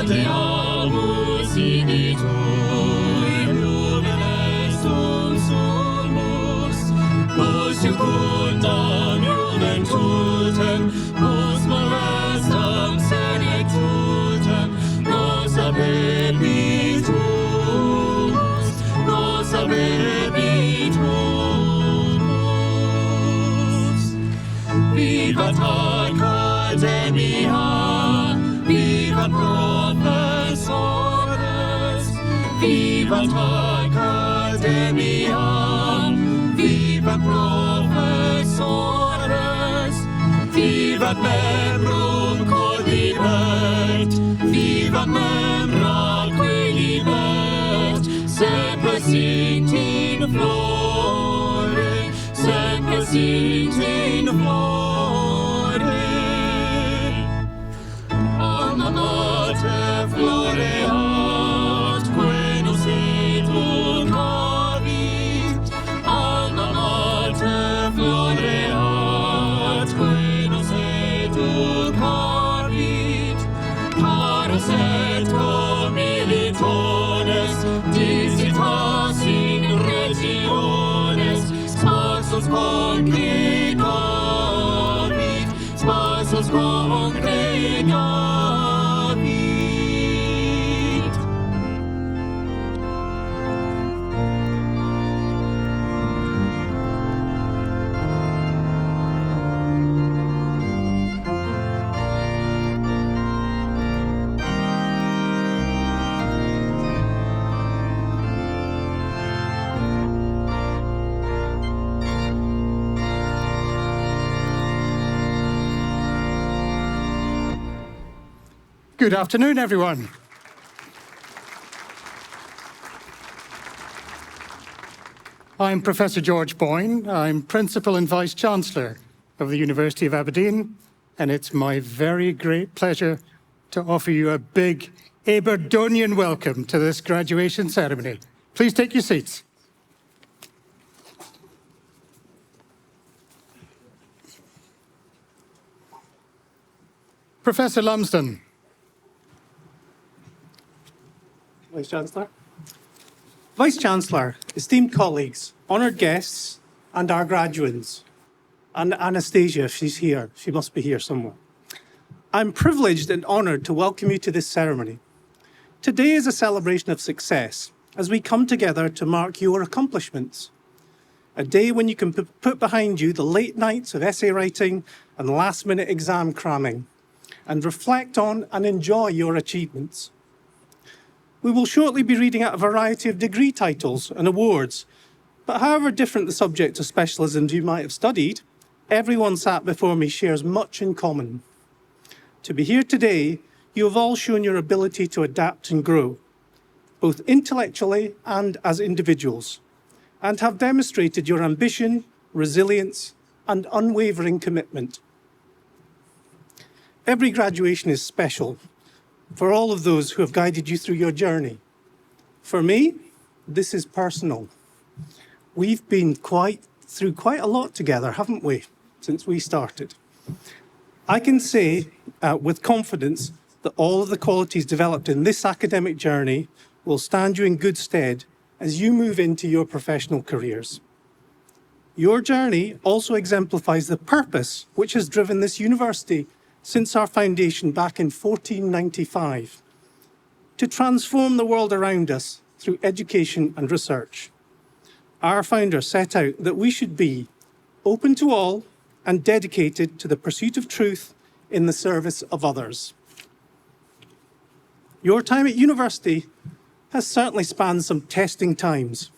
Gaudeamus igitur, juvenes sumus, nos jucundam juventutem, nos molestam senectutem, nos habebitus, nos habebitus. Vivat Academia, vivat professores, vivat Academia, vivat professores, vivat membrum cogibet, vivat membra quilibet, semper sint in flore, semper sint in flore. Alma mater floreat, quenus educavit. Alma mater floreat, quenus educavit. Pares et commilitones, disitas in regiones, sparsos congregavit, sparsos congregavit. Good afternoon, everyone. I'm Professor George Boyne. I'm Principal and Vice-Chancellor of the University of Aberdeen, and it's my very great pleasure to offer you a big Aberdonian welcome to this graduation ceremony. Please take your seats. Professor Lumsden. Vice-Chancellor. Vice-Chancellor, esteemed colleagues, honoured guests, and our graduates. And Anastasia, if she's here. She must be here somewhere. I'm privileged and honoured to welcome you to this ceremony. Today is a celebration of success as we come together to mark your accomplishments. A day when you can put behind you the late nights of essay writing and last-minute exam cramming and reflect on and enjoy your achievements. We will shortly be reading out a variety of degree titles and awards, but however different the subject or specialisms you might have studied, everyone sat before me shares much in common. To be here today, you have all shown your ability to adapt and grow, both intellectually and as individuals, and have demonstrated your ambition, resilience, and unwavering commitment. Every graduation is special for all of those who have guided you through your journey. For me, this is personal. We've been through quite a lot together, haven't we, since we started? I can say with confidence that all of the qualities developed in this academic journey will stand you in good stead as you move into your professional careers. Your journey also exemplifies the purpose which has driven this university since our foundation back in 1495, to transform the world around us through education and research. Our founder set out that we should be open to all and dedicated to the pursuit of truth in the service of others. Your time at university has certainly spanned some testing times,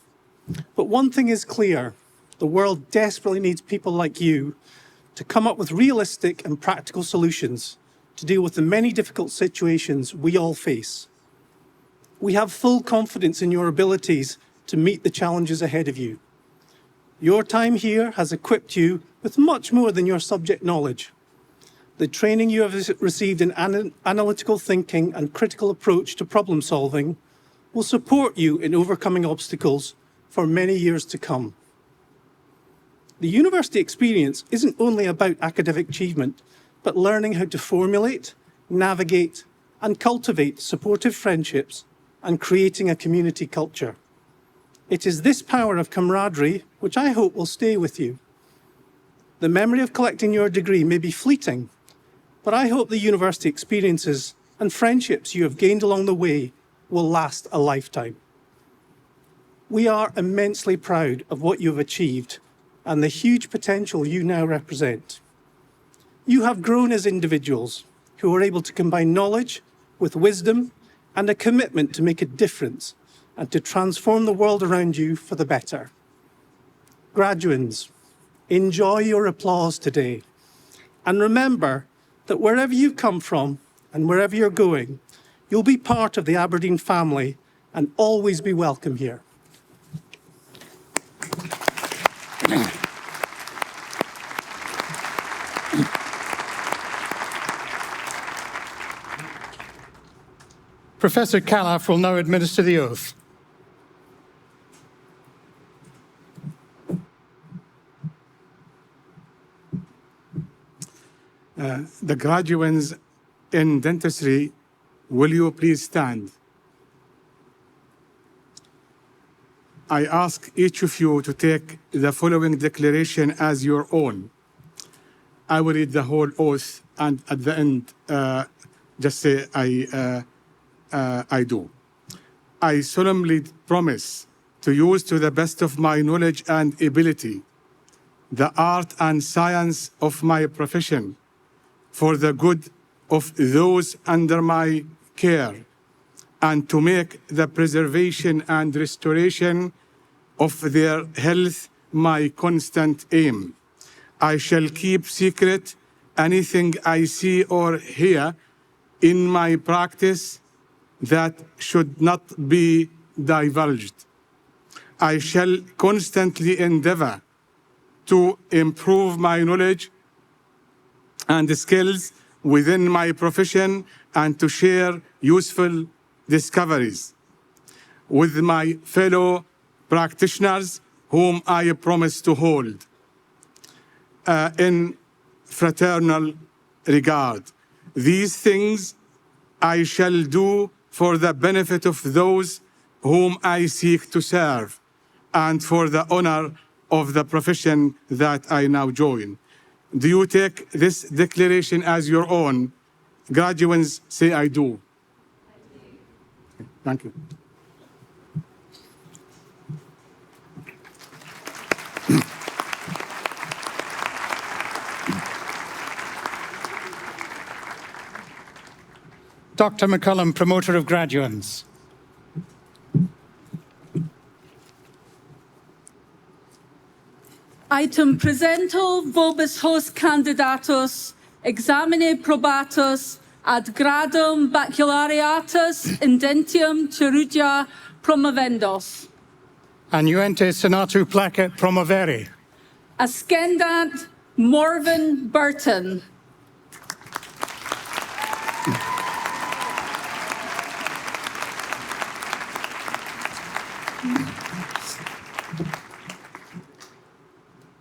but one thing is clear: the world desperately needs people like you to come up with realistic and practical solutions to deal with the many difficult situations we all face. We have full confidence in your abilities to meet the challenges ahead of you. Your time here has equipped you with much more than your subject knowledge. The training you have received in analytical thinking and critical approach to problem solving will support you in overcoming obstacles for many years to come. The university experience isn't only about academic achievement, but learning how to formulate, navigate, and cultivate supportive friendships and creating a community culture. It is this power of camaraderie which I hope will stay with you. The memory of collecting your degree may be fleeting, but I hope the university experiences and friendships you have gained along the way will last a lifetime. We are immensely proud of what you have achieved and the huge potential you now represent. You have grown as individuals who are able to combine knowledge with wisdom and a commitment to make a difference and to transform the world around you for the better. Graduands, enjoy your applause today. And remember that wherever you come from and wherever you're going, you'll be part of the Aberdeen family and always be welcome here. Professor Callaf will now administer the oath. The graduates in dentistry, will you please stand? I ask each of you to take the following declaration as your own. I will read the whole oath, and at the end, just say I do. I solemnly promise to use to the best of my knowledge and ability the art and science of my profession for the good of those under my care, and to make the preservation and restoration of their health my constant aim. I shall keep secret anything I see or hear in my practice that should not be divulged. I shall constantly endeavor to improve my knowledge and skills within my profession and to share useful discoveries with my fellow practitioners whom I promise to hold in fraternal regard. These things I shall do for the benefit of those whom I seek to serve and for the honor of the profession that I now join. Do you take this declaration as your own? Graduates, say I do. Thank you. Dr. McCullum, promoter of graduates. Item presento vobis hos candidatus examine probatus ad gradum baccalaureatus indentium chirurgia promovendos. Annuente senatu placet promovere. Ascendant Morven Burton.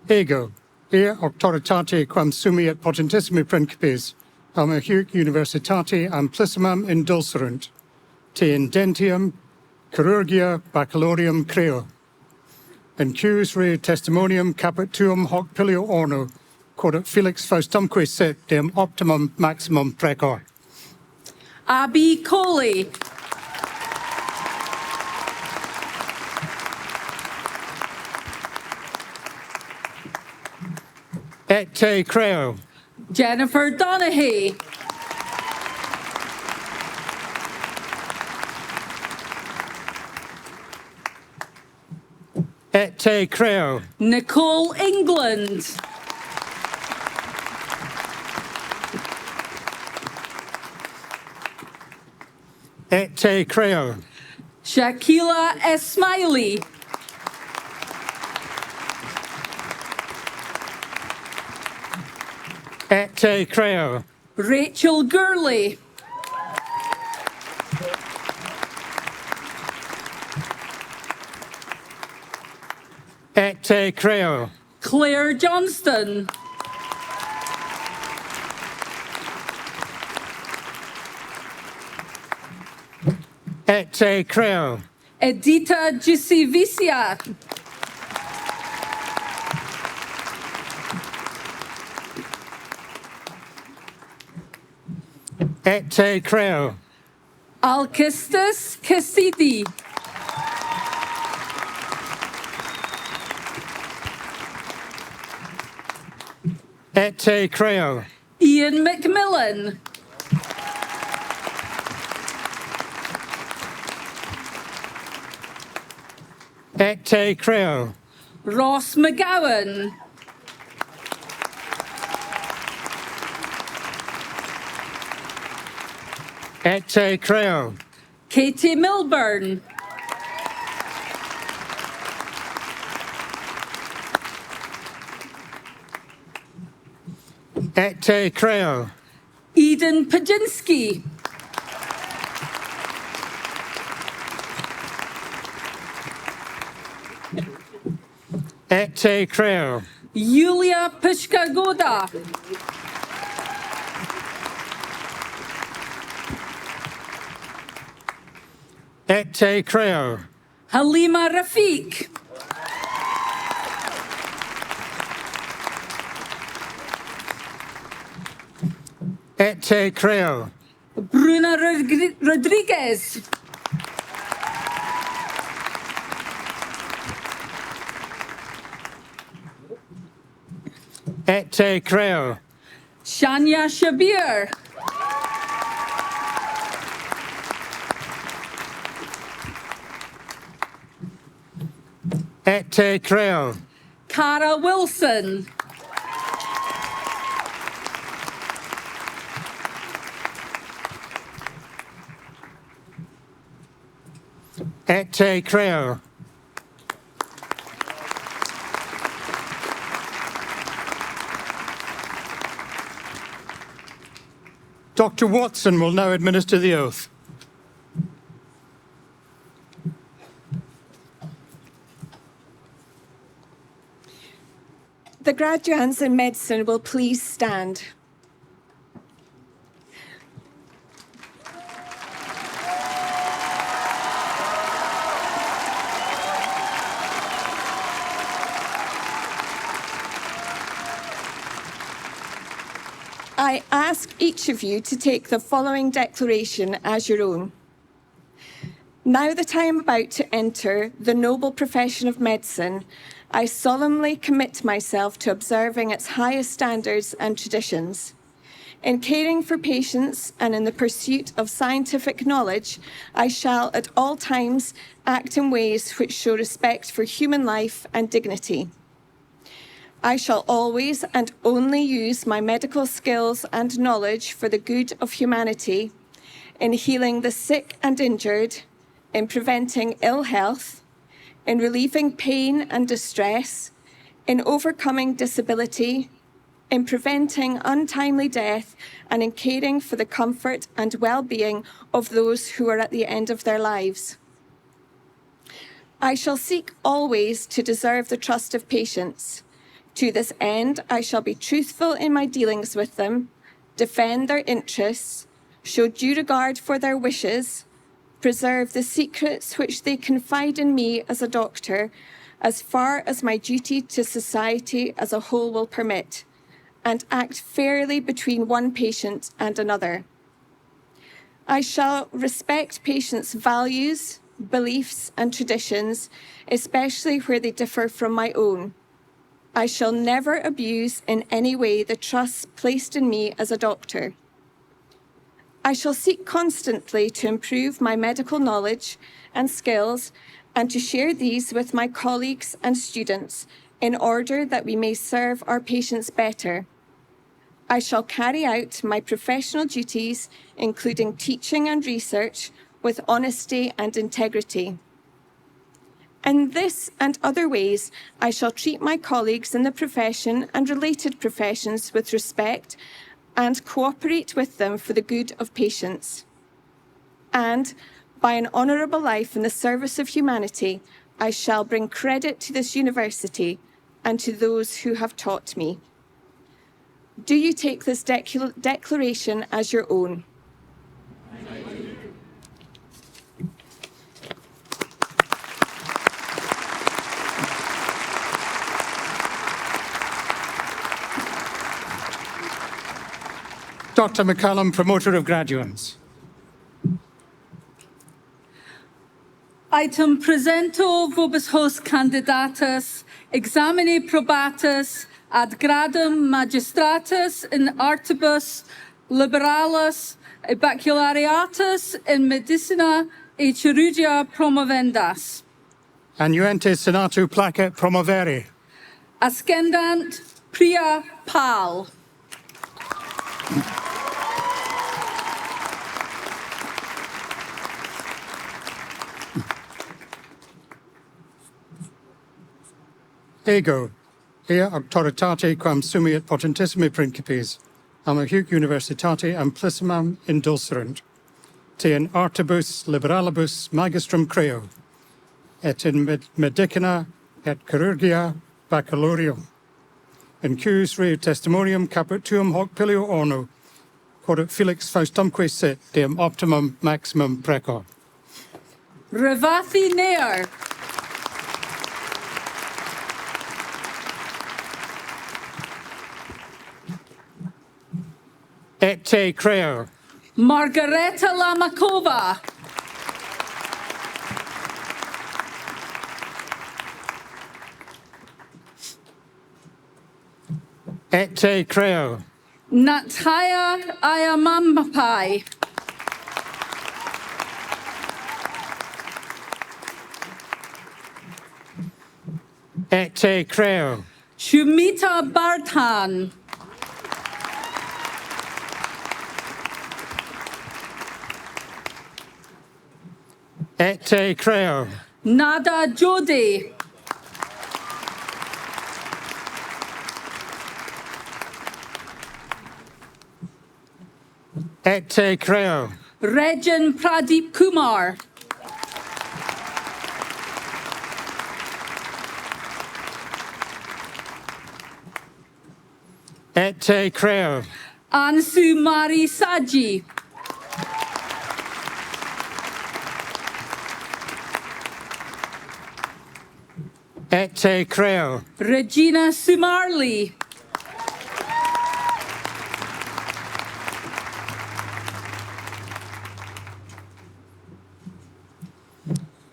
Ego, auctoritate quam sumi et potentissimi principes, alma huc universitate amplissimam indulserunt, te indentium chirurgia baccalaureum creo. In cuis re testimonium caput tuum hoc pilio orno, quod ut Felix Faustumque sit dem optimum maximum precor. Abby Coley. Et te creo. Jennifer Donaghy. Et te creo. Nicole England. Et te creo. Shakila Esmaili. Et te creo. Rachel Gurley. Et te creo. Claire Johnston. Et te creo. Edita Gisivisia. Et te creo. Alkistus Cassidy. Et te creo. Ian McMillan. Et te creo. Ross McGowan. Et te creo. Katie Milburn. Et te creo. Eden Pajinski. Et te creo. Yulia Pishkagoda. Et te creo. Halima Rafiq. Et te creo. Bruna Rodriguez. Et te creo. Shania Shabir. Et te creo. Cara Wilson. Et te creo. Dr. Watson will now administer the oath. The graduates in medicine will please stand. I ask each of you to take the following declaration as your own. Now that I am about to enter the noble profession of medicine, I solemnly commit myself to observing its highest standards and traditions. In caring for patients and in the pursuit of scientific knowledge, I shall at all times act in ways which show respect for human life and dignity. I shall always and only use my medical skills and knowledge for the good of humanity, in healing the sick and injured, in preventing ill health, in relieving pain and distress, in overcoming disability, in preventing untimely death, and in caring for the comfort and well-being of those who are at the end of their lives. I shall seek always to deserve the trust of patients. To this end, I shall be truthful in my dealings with them, defend their interests, show due regard for their wishes, preserve the secrets which they confide in me as a doctor, as far as my duty to society as a whole will permit, and act fairly between one patient and another. I shall respect patients' values, beliefs, and traditions, especially where they differ from my own. I shall never abuse in any way the trust placed in me as a doctor. I shall seek constantly to improve my medical knowledge and skills and to share these with my colleagues and students in order that we may serve our patients better. I shall carry out my professional duties, including teaching and research, with honesty and integrity. In this and other ways, I shall treat my colleagues in the profession and related professions with respect and cooperate with them for the good of patients. And, by an honourable life in the service of humanity, I shall bring credit to this university and to those who have taught me. Do you take this declaration as your own? Dr. McCallum, Promoter of Graduates. Item presento vobis hos candidatus, examine probatus, ad gradum magistratus in artibus liberalis baculariatus in medicina e chirurgia promovendas. Annuente Senatu placet promovere. Ascendant Priya Pal. Ego, ea auctoritate quam sumiit potentissimi principes, am huc universitate amplissimam indulserunt, te in artibus liberalibus magistrum creo, et in medicina et chirurgia baccalaureum, in cuius rei testimonium caput tuum hoc pilio orno, quod felix faustumque sit, deum optimum maximum precor. Revathi Nair. Et te creo, Margareta Lamakova. et te creo, Nataya Ayamamapai. et te creo, Shumita Bardhan. et te creo, Nada Jodi. et te creo, Regan Pradeep Kumar. et te creo, Ansu Mari Saji. et te creo, Regina Sumarli.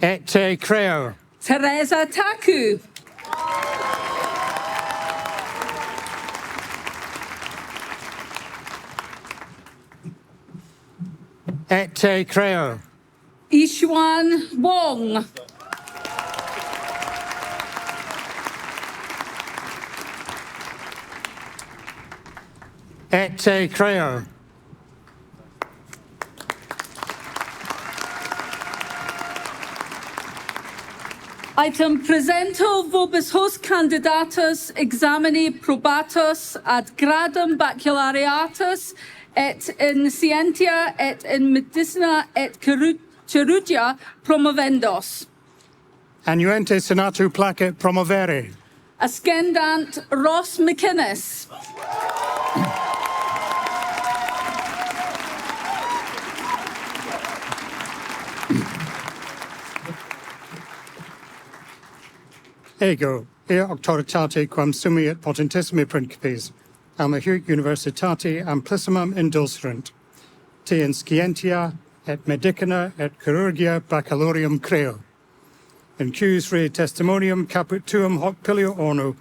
et te creo, Teresa Taku. et te creo, Ishwan Wong. et te creo, Item presento vobis hos candidatus examini probatus ad gradum baculariatus et in scientia et in medicina et chirurgia promovendos. annuente senatu placet promovere, Ascendant Ross McInnes. ego, ea auctoritate quam sumiit potentissimi principes, am huc universitate amplissimam indulserunt, te in scientia et medicina et chirurgia baccalaureum creo, in cuius rei testimonium caput tuum hoc pilio orno,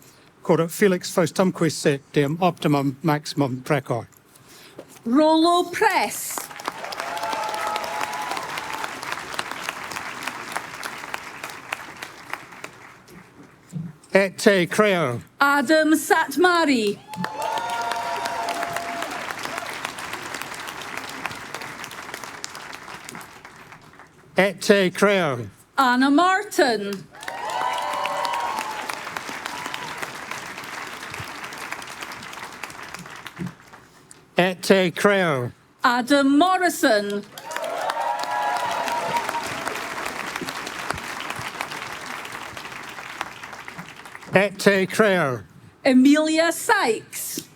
quod felix faustumque sit, deum optimum maximum precor. Rollo Press. Et te creo, Adam Satmari. et te creo, Anna Martin. et te creo, Adam Morrison. et te creo, Emilia Sykes.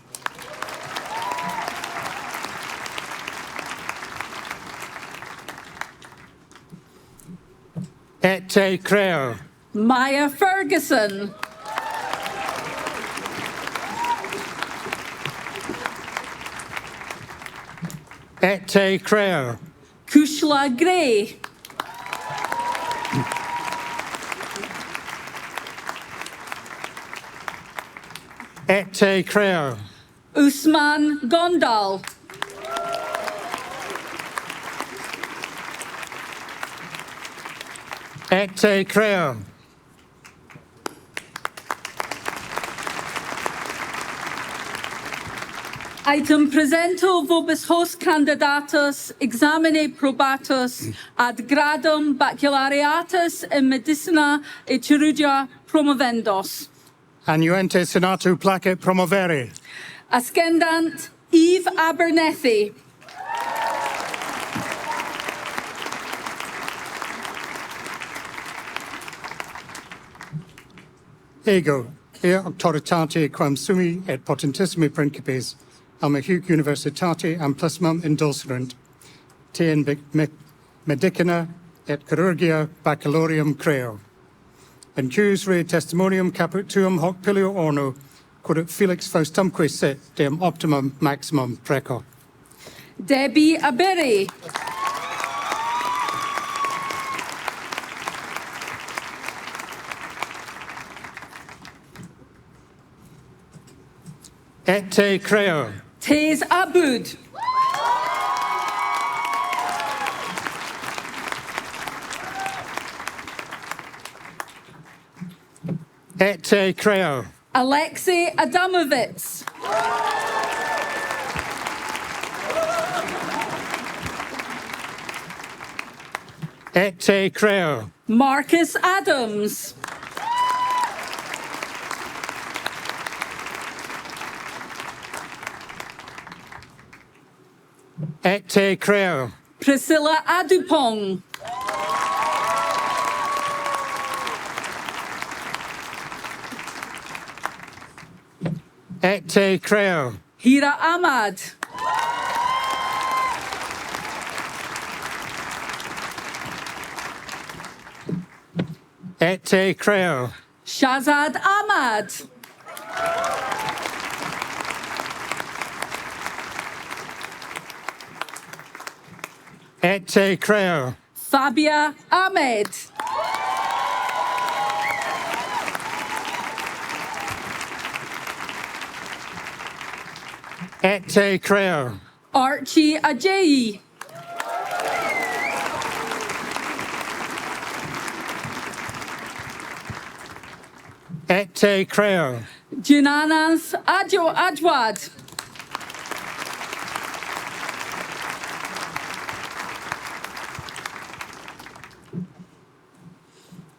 et te creo, Maya Ferguson. Et te creo. Kushla Gray, Et te creo. Usman Gondal, Et te creo. Item presento vobis hos candidatus examine probatus ad gradum baccalaureatus in medicina et chirurgia promovendos. Annuente senatu placet promovere. Ascendant Eve Abernethy, Ego, ea auctoritate quam sumi et potentissimi principes, alma huc universitate amplissimum indulcerant, te in medicina et chirurgia baccalaureum creo. And jus re testimonium caput tuum hoc pilio orno, quod Felix Faustumque sit, dem optimum maximum preco. Debbie Aberry, Et te creo. Taze Aboud, Et te creo. Alexei Adamovitz, Et te creo. Marcus Adams, Et te creo. Priscilla Adupong, Et te creo. Hira Ahmad, Et te creo. Shazad Ahmad, Et te creo. Fabia Ahmed, Et te creo. Archie Ajayi, Et te creo. Junanas Adjo Ajwad,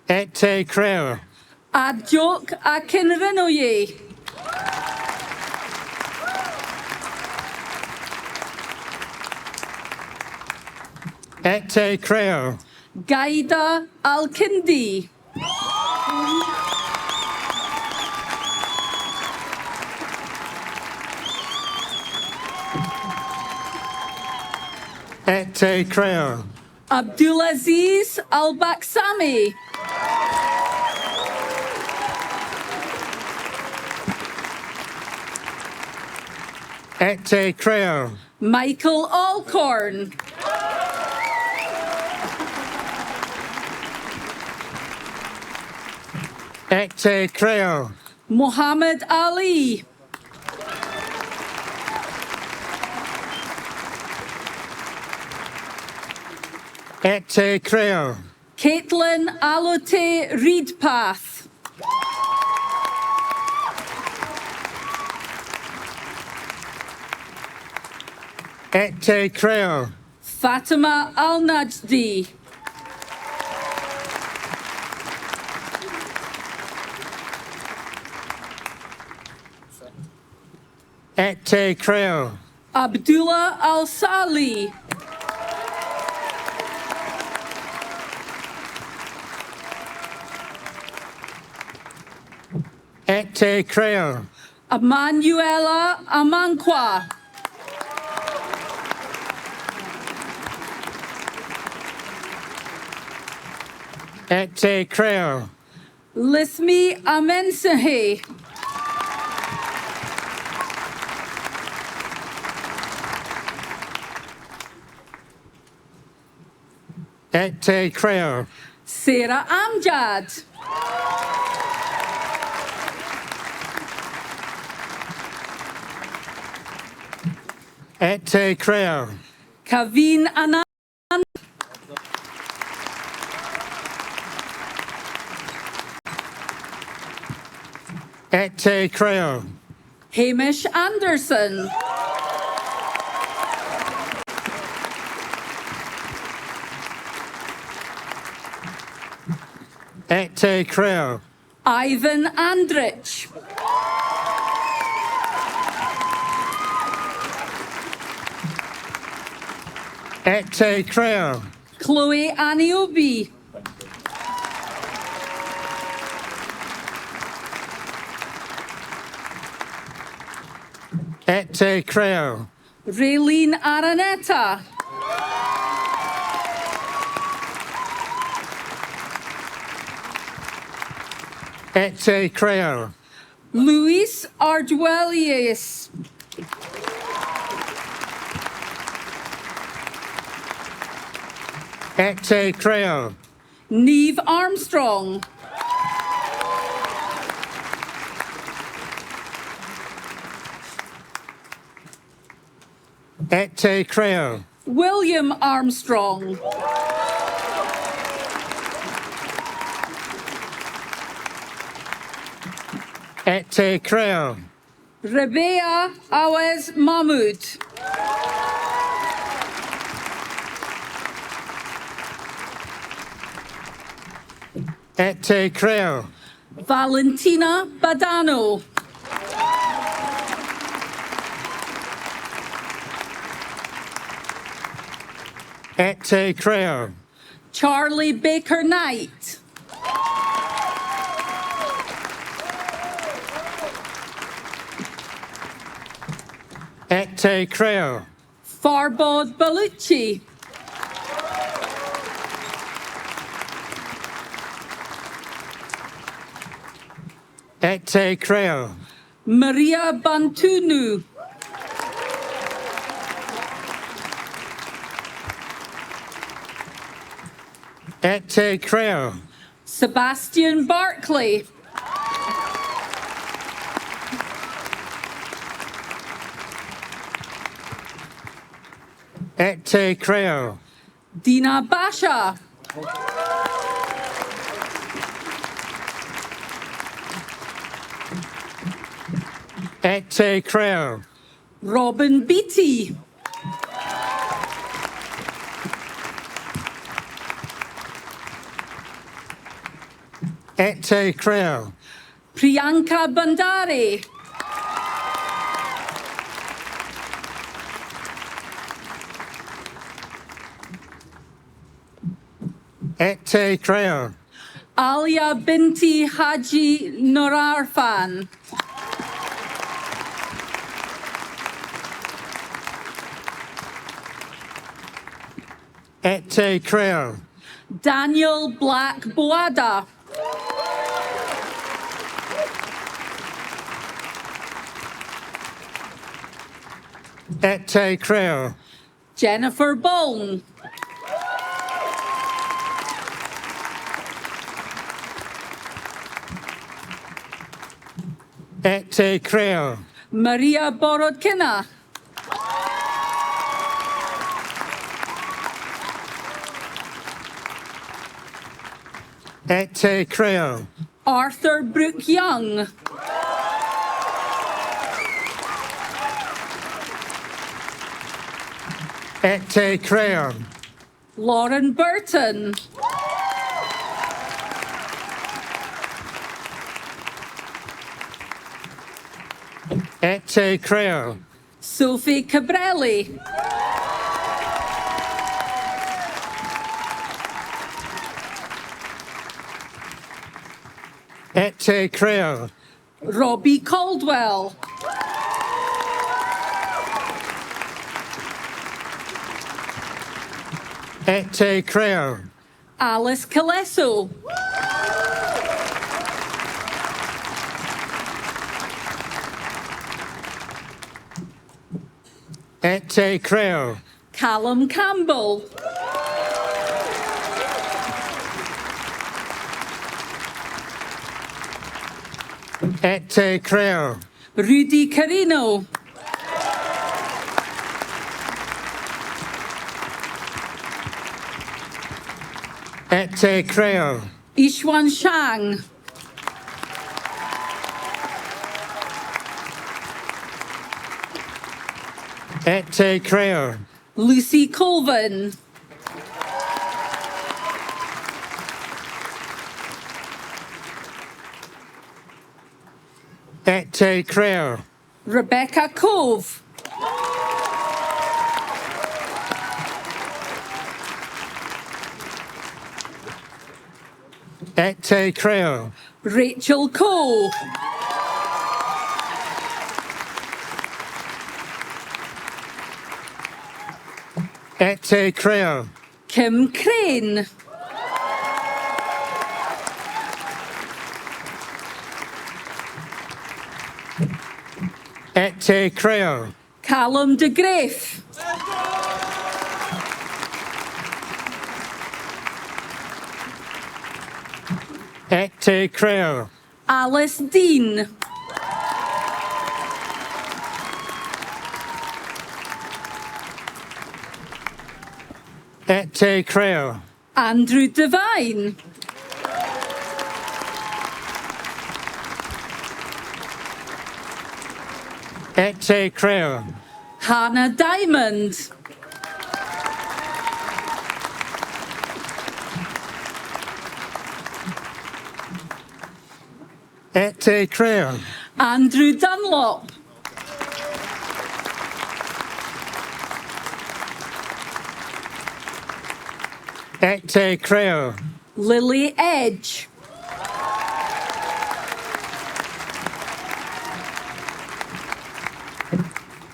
Et te creo. Adjok Akinrinoye, Et te creo. Gaida Alkindi, Et te creo. Abdulaziz Al-Baksami, Et te creo. Michael Alcorn, Et te creo. Muhammad Ali, Et te creo. Caitlin Alote Reedpath, Et te creo. Fatima Al-Najdi, Et te creo. Abdullah Al-Sali, Et te creo. Emanuela Amankwa, Et te creo. Lithmi Amensahe, Et te creo. Sarah Amjad. Et te creo. Kaveen Anand. Et te creo. Hamish Anderson. Et te creo. Ivan Andrich. Et te creo. Chloe Aniobi. Et te creo. Raylene Araneta. Et te creo. Luis Arduelius. Et te creo. Neve Armstrong. Et te creo. William Armstrong. Et te creo. Rabea Awez Mahmood. Et te creo. Valentina Badano. Et te creo. Charlie Baker Knight. Et te creo. Farbod Baluchi. Et te creo. Maria Bantunu. Et te creo. Sebastian Barclay. Et te creo. Dina Basha. Et te creo. Robin Beattie. Et te creo. Priyanka Bandari. Et te creo. Alia Binti Haji Norarfan. Et te creo. Daniel Black Boada. Et te creo. Jennifer Bone. Et te creo. Maria Borodkina. Et te creo. Arthur Brooke Young. Et te creo. Lauren Burton. Et te creo. Sophie Cabrelli. Et te creo. Robbie Caldwell. Et te creo. Alice Calesso. Et te creo. Callum Campbell. Et te creo. Rudy Carino. Et te creo. Ishwan Shang. Et te creo. Lucy Colvin. Et te creo. Rebecca Cove. Et te creo. Rachel Cole. Et te creo. Kim Crane. Et te creo. Callum de Graaf. Et te creo. Alice Dean. Et te creo. Andrew Devine. Et te creo. Hannah Diamond. Et te creo. Andrew Dunlop. Et te creo. Lily Edge.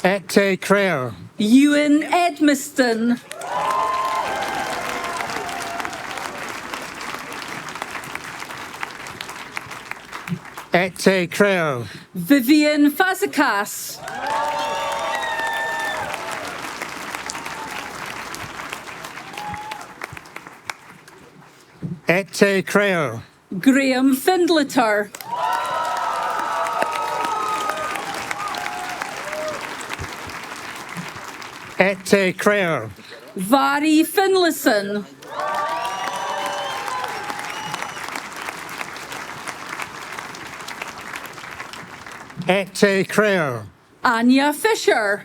Et te creo. Ewan Edmiston. Et te creo. Vivian Fazekas. Et te creo. Graham Findlater. Et te creo. Vari Finlayson. Et te creo. Anya Fisher.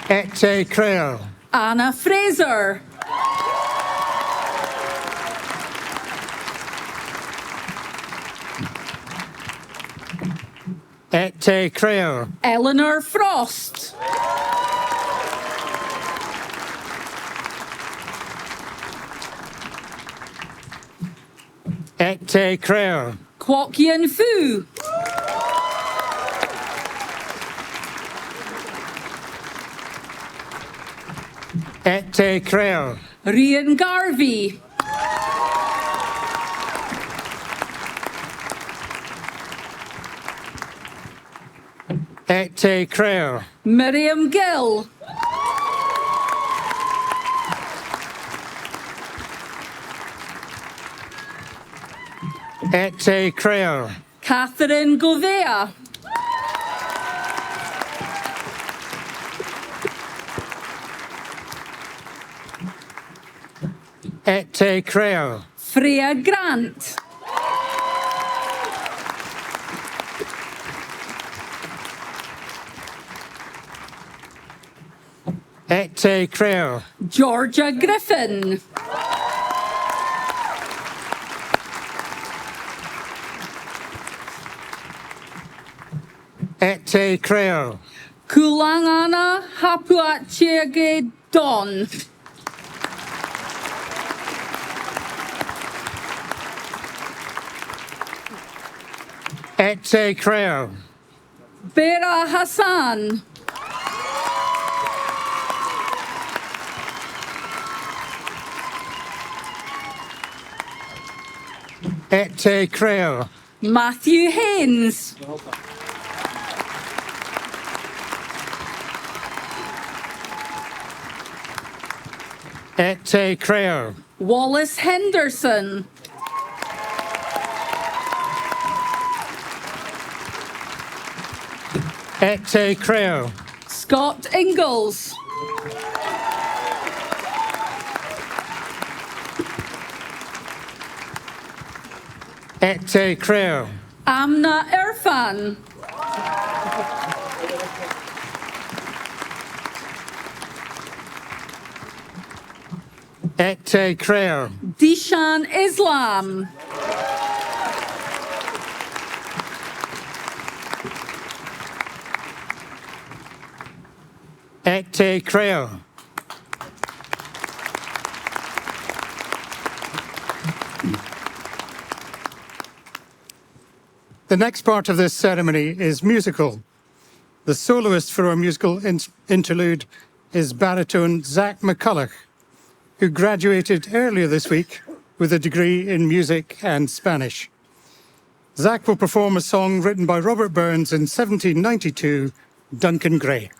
Et te creo. Anna Fraser. Et te creo. Eleanor Frost. Et te creo. Kwok Yin Fu. Et te creo. Rian Garvey. Et te creo. Miriam Gill. Et te creo. Catherine Govea. Et te creo. Freya Grant. Et te creo. Georgia Griffin. Et te creo. Kulangana Hapuachege Don. Et te creo. Bera Hassan. Et te creo. Matthew Haynes. Et te creo. Wallace Henderson. Ete Creo. Scott Ingalls. Ete Creo. Amna Irfan. Ete Creo. Dishan Islam. Ete Creo. The next part of this ceremony is musical. The soloist for our musical interlude is baritone Zach McCulloch, who graduated earlier this week with a degree in music and Spanish. Zach will perform a song written by Robert Burns in 1792, Duncan Gray.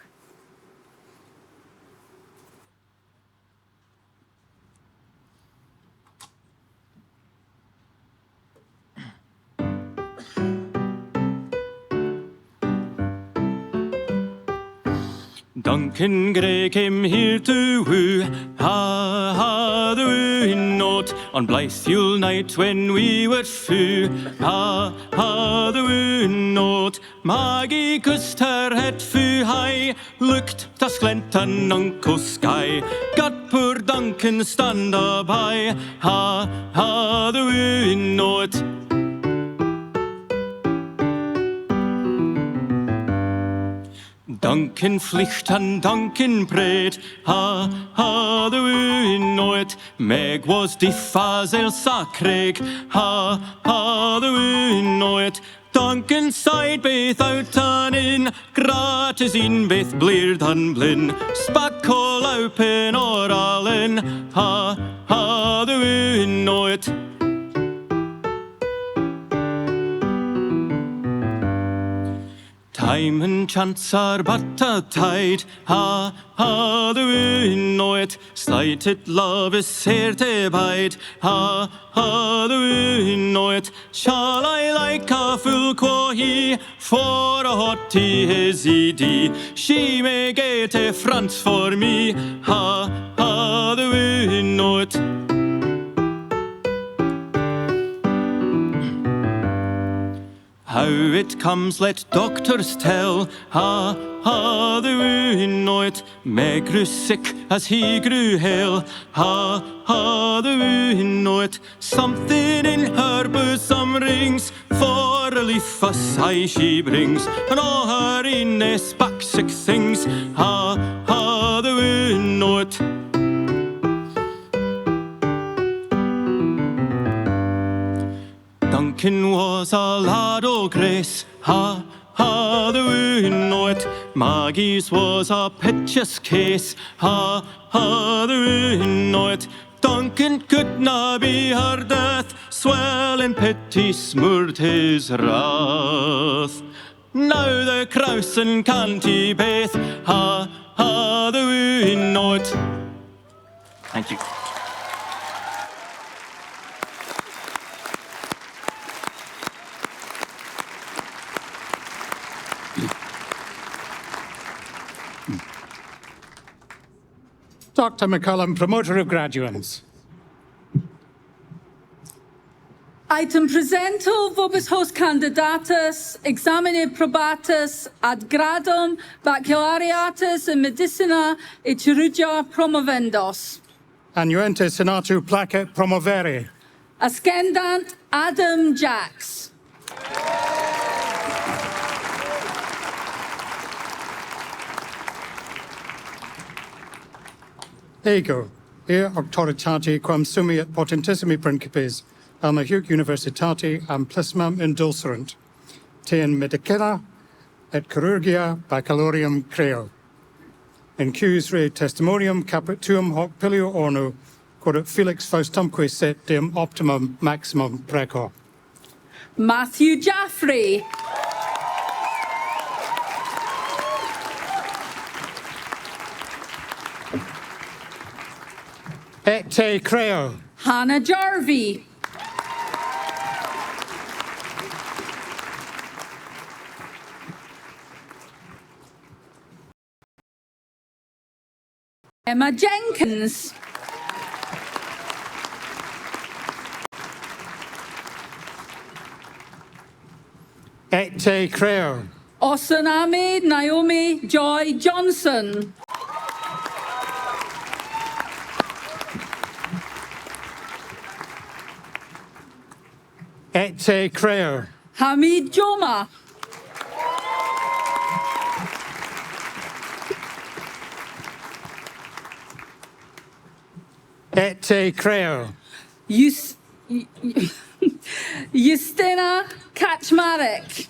Duncan Gray came here to woo, ha, the wooing note, on blithe Yule night when we were fou, ha, the wooing note. Maggie kissed her head foo high, looked to sglent an uncle sky, got poor Duncan stand by, ha, the wooing note. Duncan flicht and Duncan prayed, ha, the wooing know it. Meg was deaf as Elsa Craig, ha, the wooing know it. Duncan sighed baith out and in, gratis in baith bleared and blin, spat call out pen or all in, ha, the wooing know it. Time and chance are but a tide, ha, the wooing know it. Slighted love is here to bide, ha, the wooing know it. Shall I like a fool, quo he, for a hottie his ED? She may get a France for me, ha, the wooing know it. How it comes, let doctors tell, ha, the wooing know it. Meg grew sick as he grew hale, ha, the wooing know it. Something in her bosom rings, for relief a sigh she brings, and all her Innes back sick things, ha, the wooing know it. Duncan was a lad o' grace, ha, the wooing know it. Maggie's was a piteous case, ha, the wooing know it. Duncan could na be her death, swelling pity smoothed his wrath. Now the crowsin can't he baith, ha, the wooing know it. Thank you. Dr. McCullum, promoter of graduates. Item presento vobis hos candidatus, examine probatus ad gradum baccalaureatus in medicina et chirurgia promovendos. Annuente senatu placet promovere. Ascendant Adam Jacks. Ego, e auctoritate quam summi et potentissimi principes, alma huc universitate amplissimam indulcerant, te in medicina et chirurgia baccalaureum creo. In cus re testimonium caput tuum hoc pilio orno, quod ut Felix Faustumque set deum optimum maximum preco. Matthew Jaffrey. Et te creo. Hannah Jarvie. Emma Jenkins. Ete Crew. Osaname Naomi Joy Johnson. Ete Crew. Hamid Joma. Ete Crew. Justina Kaczmarek.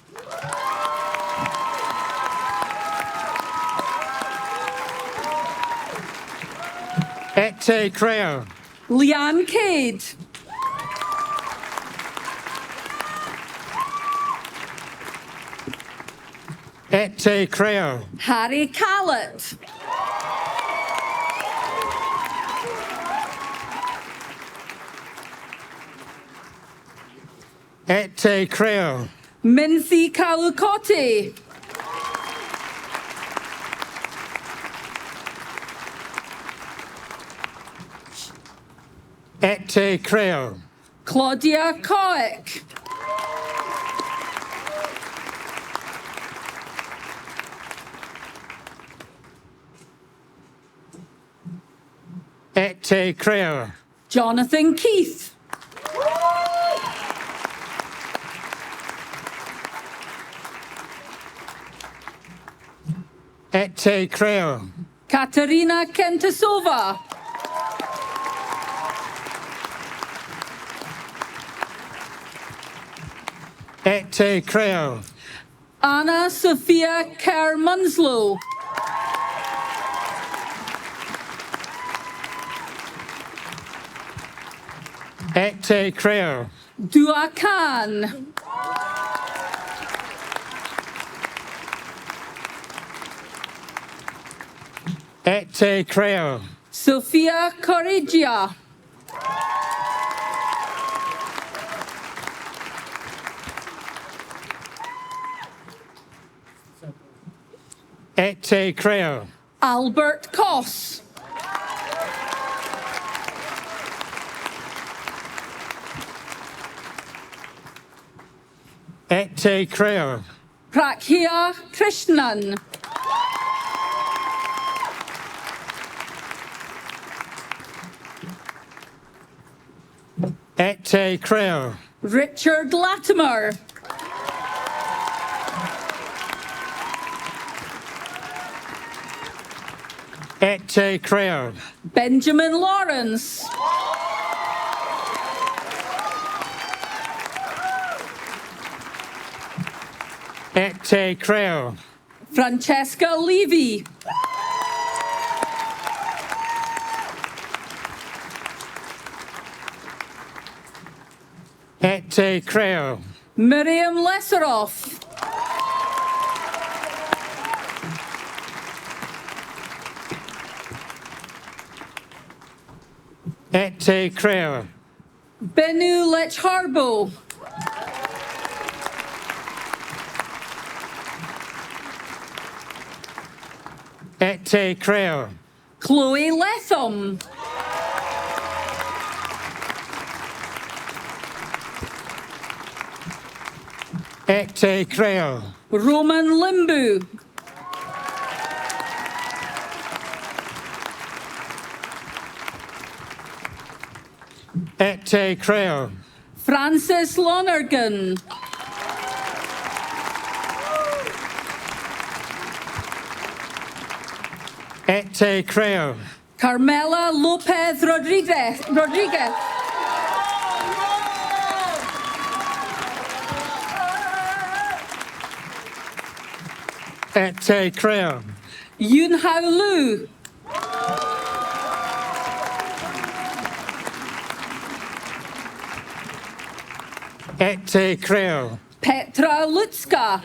Ete Crew. Leanne Cade. Ete Crew. Harry Callett. Ete Crew. Minthi Kalukote. Ete Crew. Claudia Koek. Ete Crew. Jonathan Keith. Ete Crew. Katerina Kentasova. Ete Crew. Anna Sophia Kerr-Munslow. Ete Crew. Dua Khan. Ete Crew. Sophia Corregia. Ete Crew. Albert Koss. Ete Crew. Prakhya Krishnan. Ete Crew. Richard Latimer. Ete Crew. Benjamin Lawrence. Ete Crew. Francesca Levy. Ete Crew. Miriam Lesseroff. Ete Crew. Benu Lechharbo. Ete Crew. Chloe Letham. Ete Crew. Roman Limbu. Ete Crew. Francis Lonergan. Ete Crew. Carmela Lopez Rodriguez. Ete Crew. Yun Hao Lu. Ete Crew. Petra Lutska.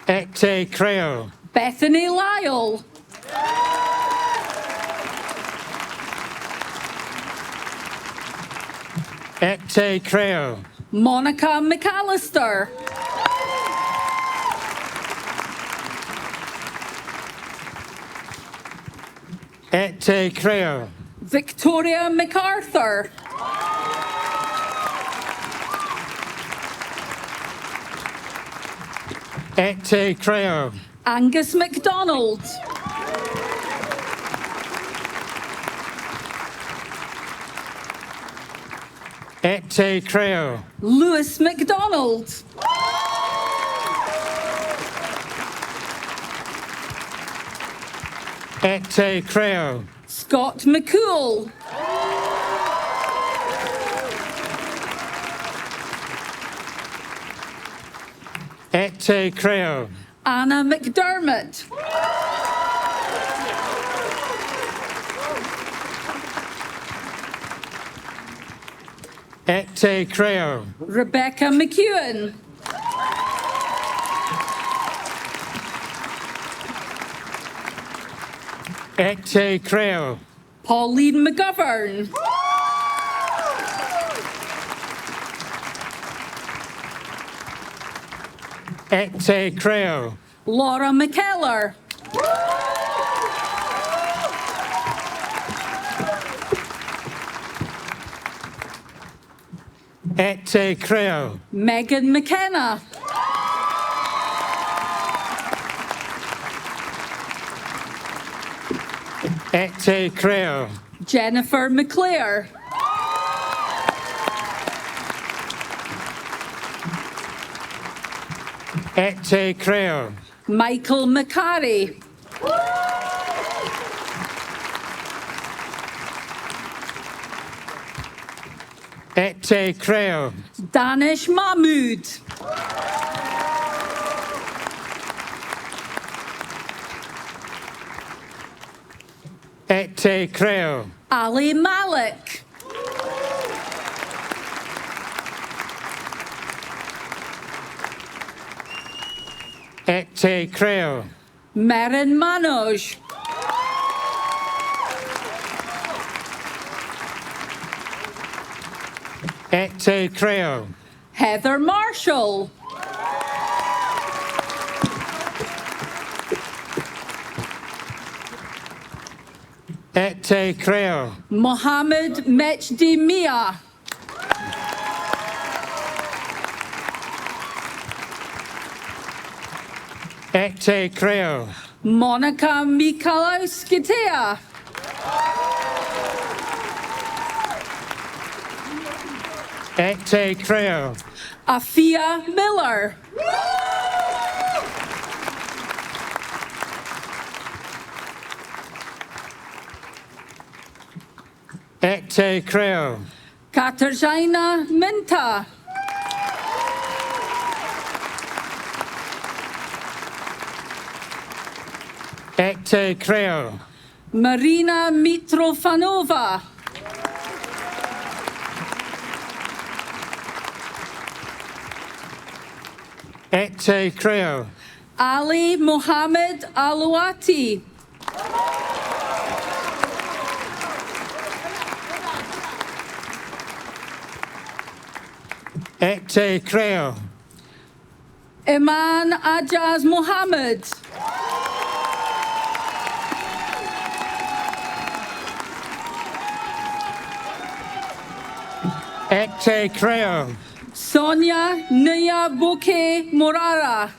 Ete Crew. Bethany Lyle. Ete Creo. Monica McAllister. Ete Creo. Victoria MacArthur. Ete Creo. Angus MacDonald. Ete Creo. Lewis MacDonald. Ete Creo. Scott McCool. Ete Creo. Anna McDermott. Ete Creo. Rebecca McEwen. Ete Creo. Pauline McGovern. Ete Creo. Laura McKellar. Ete Creo. Megan McKenna. Ete Creo. Jennifer McClare. Ete Creo. Michael McCarry. Ete Creo. Danish Mahmood. Ete Creo. Ali Malik. Ete Creo. Marin Manoj. Ete Creo. Heather Marshall. Ete Creo. Mohammed Mechdi Mia. Ete Creo. Monica Mikalauskitea. Ete Creo. Afia Miller. Ete Creo. Katarzyna Minta. Ete Creo. Marina Mitrofanova. Ete Creo. Ali Mohammed Alouati. Ete Creo. Iman Ajaz Mohammed. Ete Creo. Sonia Nyaboke Morara.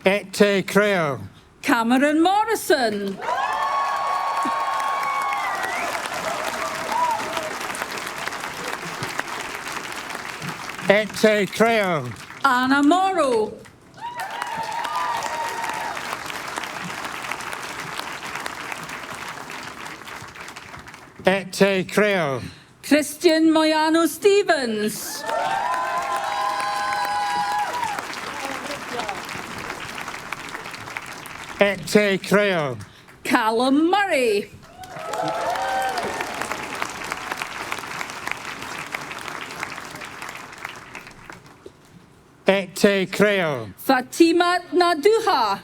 Ete Creo. Cameron Morrison. Ete Creo. Anna Morrow. Ete Creo. Christian Moyano Stevens. Ete Creo. Callum Murray. Ete Creo. Fatimat Naduha.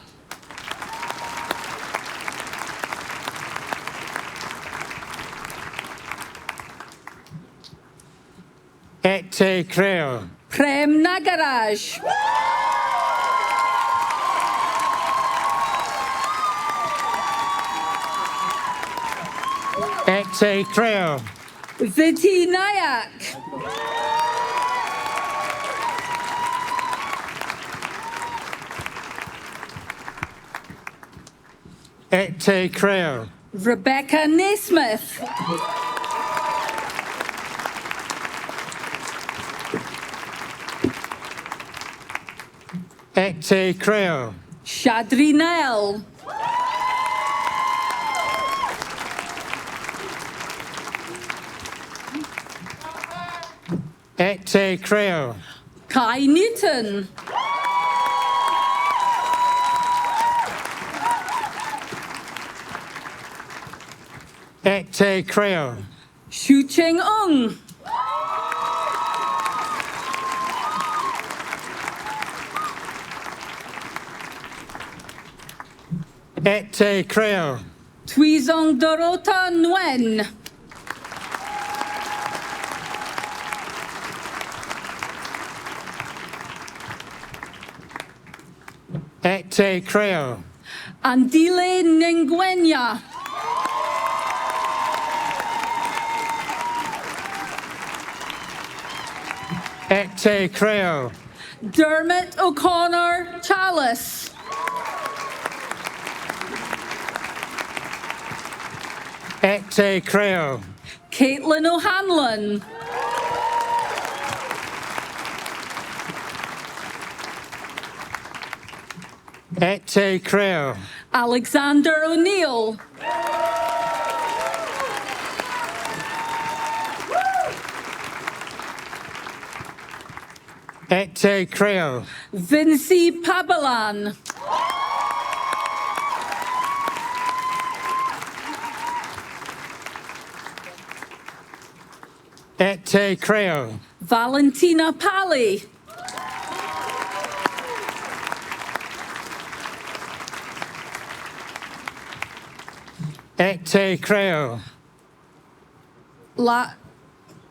Ete Creo. Prem Nagaraj. Ete Creo. Viti Nayak. Ete Creo. Rebecca Naismith. Ete Creo. Shadri Nell. Ete Creo. Kai Newton. Ete Creo. Shu Cheng Ung. Ete Creo. Tuizong Dorota Nguyen. Ete Creo. Andile Nguenya. Ete Creo. Dermot O'Connor Chalice. Ete Creo. Caitlin O'Hanlon. Ete Creo. Alexander O'Neill. Ete Creo. Vinci Pabalan. Ete Creo. Valentina Pali. Ete Creo.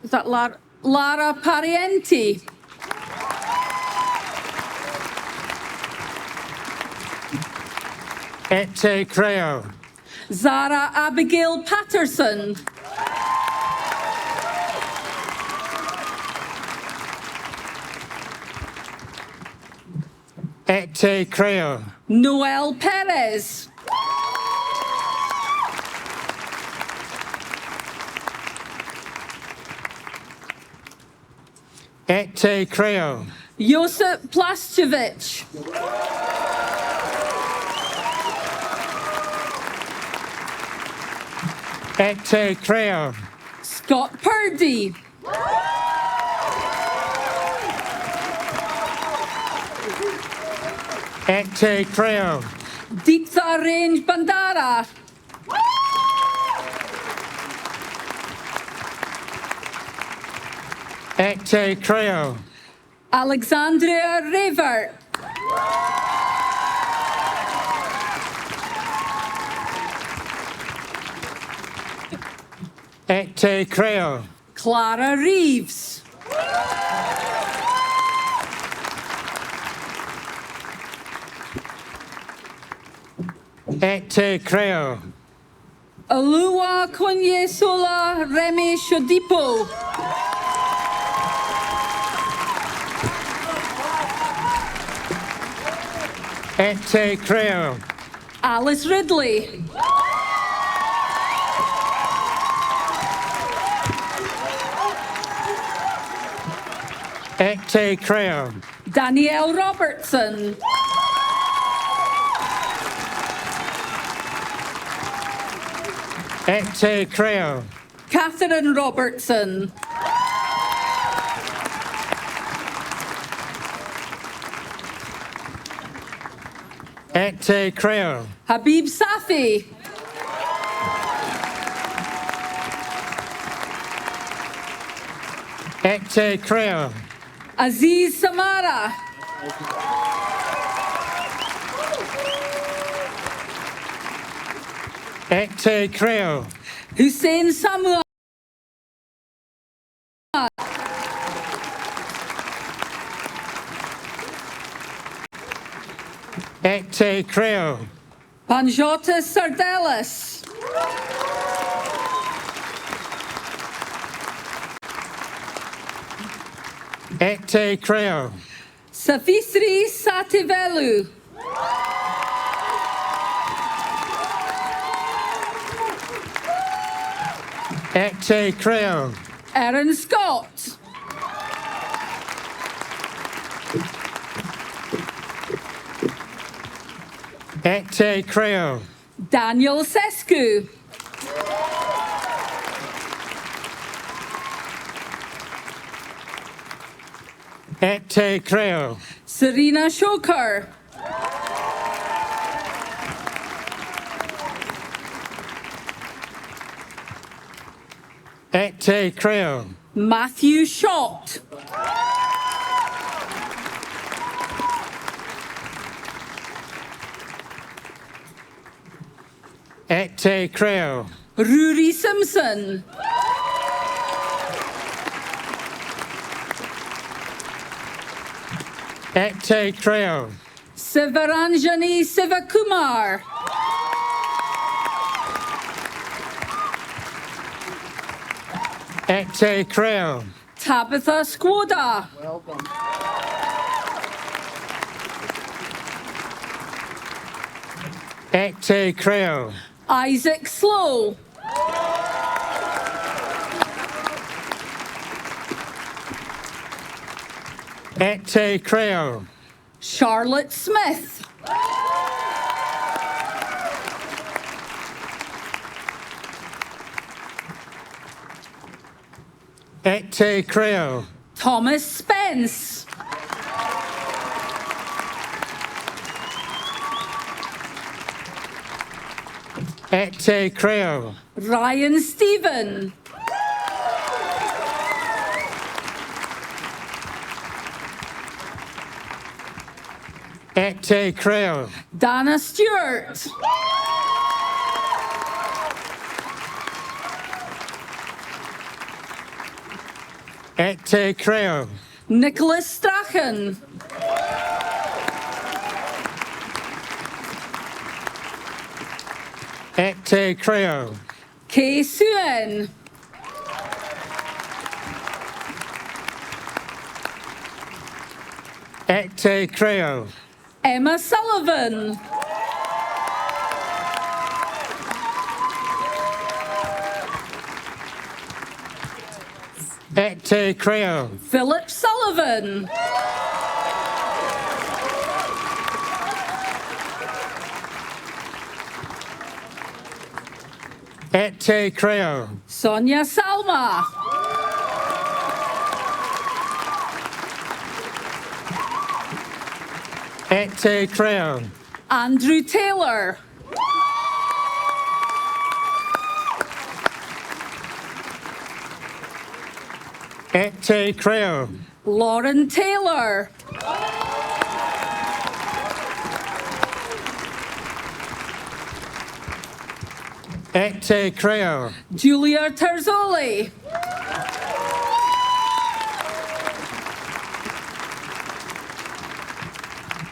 Is that Lara Parienti? Ete Creo. Zara Abigail Patterson. Ete Creo. Noel Perez. Ete Creo. Josip Plascevic. Ete Creo. Scott Purdy. Ete Creo. Deeptha Range Bandara. Ete Creo. Alexandria Revert. Ete Creo. Clara Reeves. Ete Creo. Alua Konyesola Reme Shodipo. Ete Creo. Alice Ridley. Ete Creo. Danielle Robertson. Ete Creo. Catherine Robertson. Ete Creo. Habib Safi. Ete Creo. Aziz Samara. Ete Creo. Hussein Samuel. Ete Creo. Panjota Sardelis. Ete Creo. Safisri Sativelu. Ete Creo. Aaron Scott. Ete Creo. Daniel Sescu. Ete Creo. Serena Shokar. Ete Creo. Matthew Shott. Ete Creo. Rory Simpson. Ete Creo. Sivaranjani Sivakumar. Ete Creo. Tabitha Squoda. Ete Creo. Isaac Slow. Ete Creo. Charlotte Smith. Ete Creo. Thomas Spence. Ete Creo. Ryan Stephen. Ete Creo. Dana Stewart. Ete Creo. Nicholas Strachan. Ete Creo. Kay Suen. Ete Creo. Emma Sullivan. Ete Creo. Philip Sullivan. Ete Creo. Sonia Salma. Ete Creo. Andrew Taylor. Ete Creo. Lauren Taylor. Ete Creo. Julia Terzoli.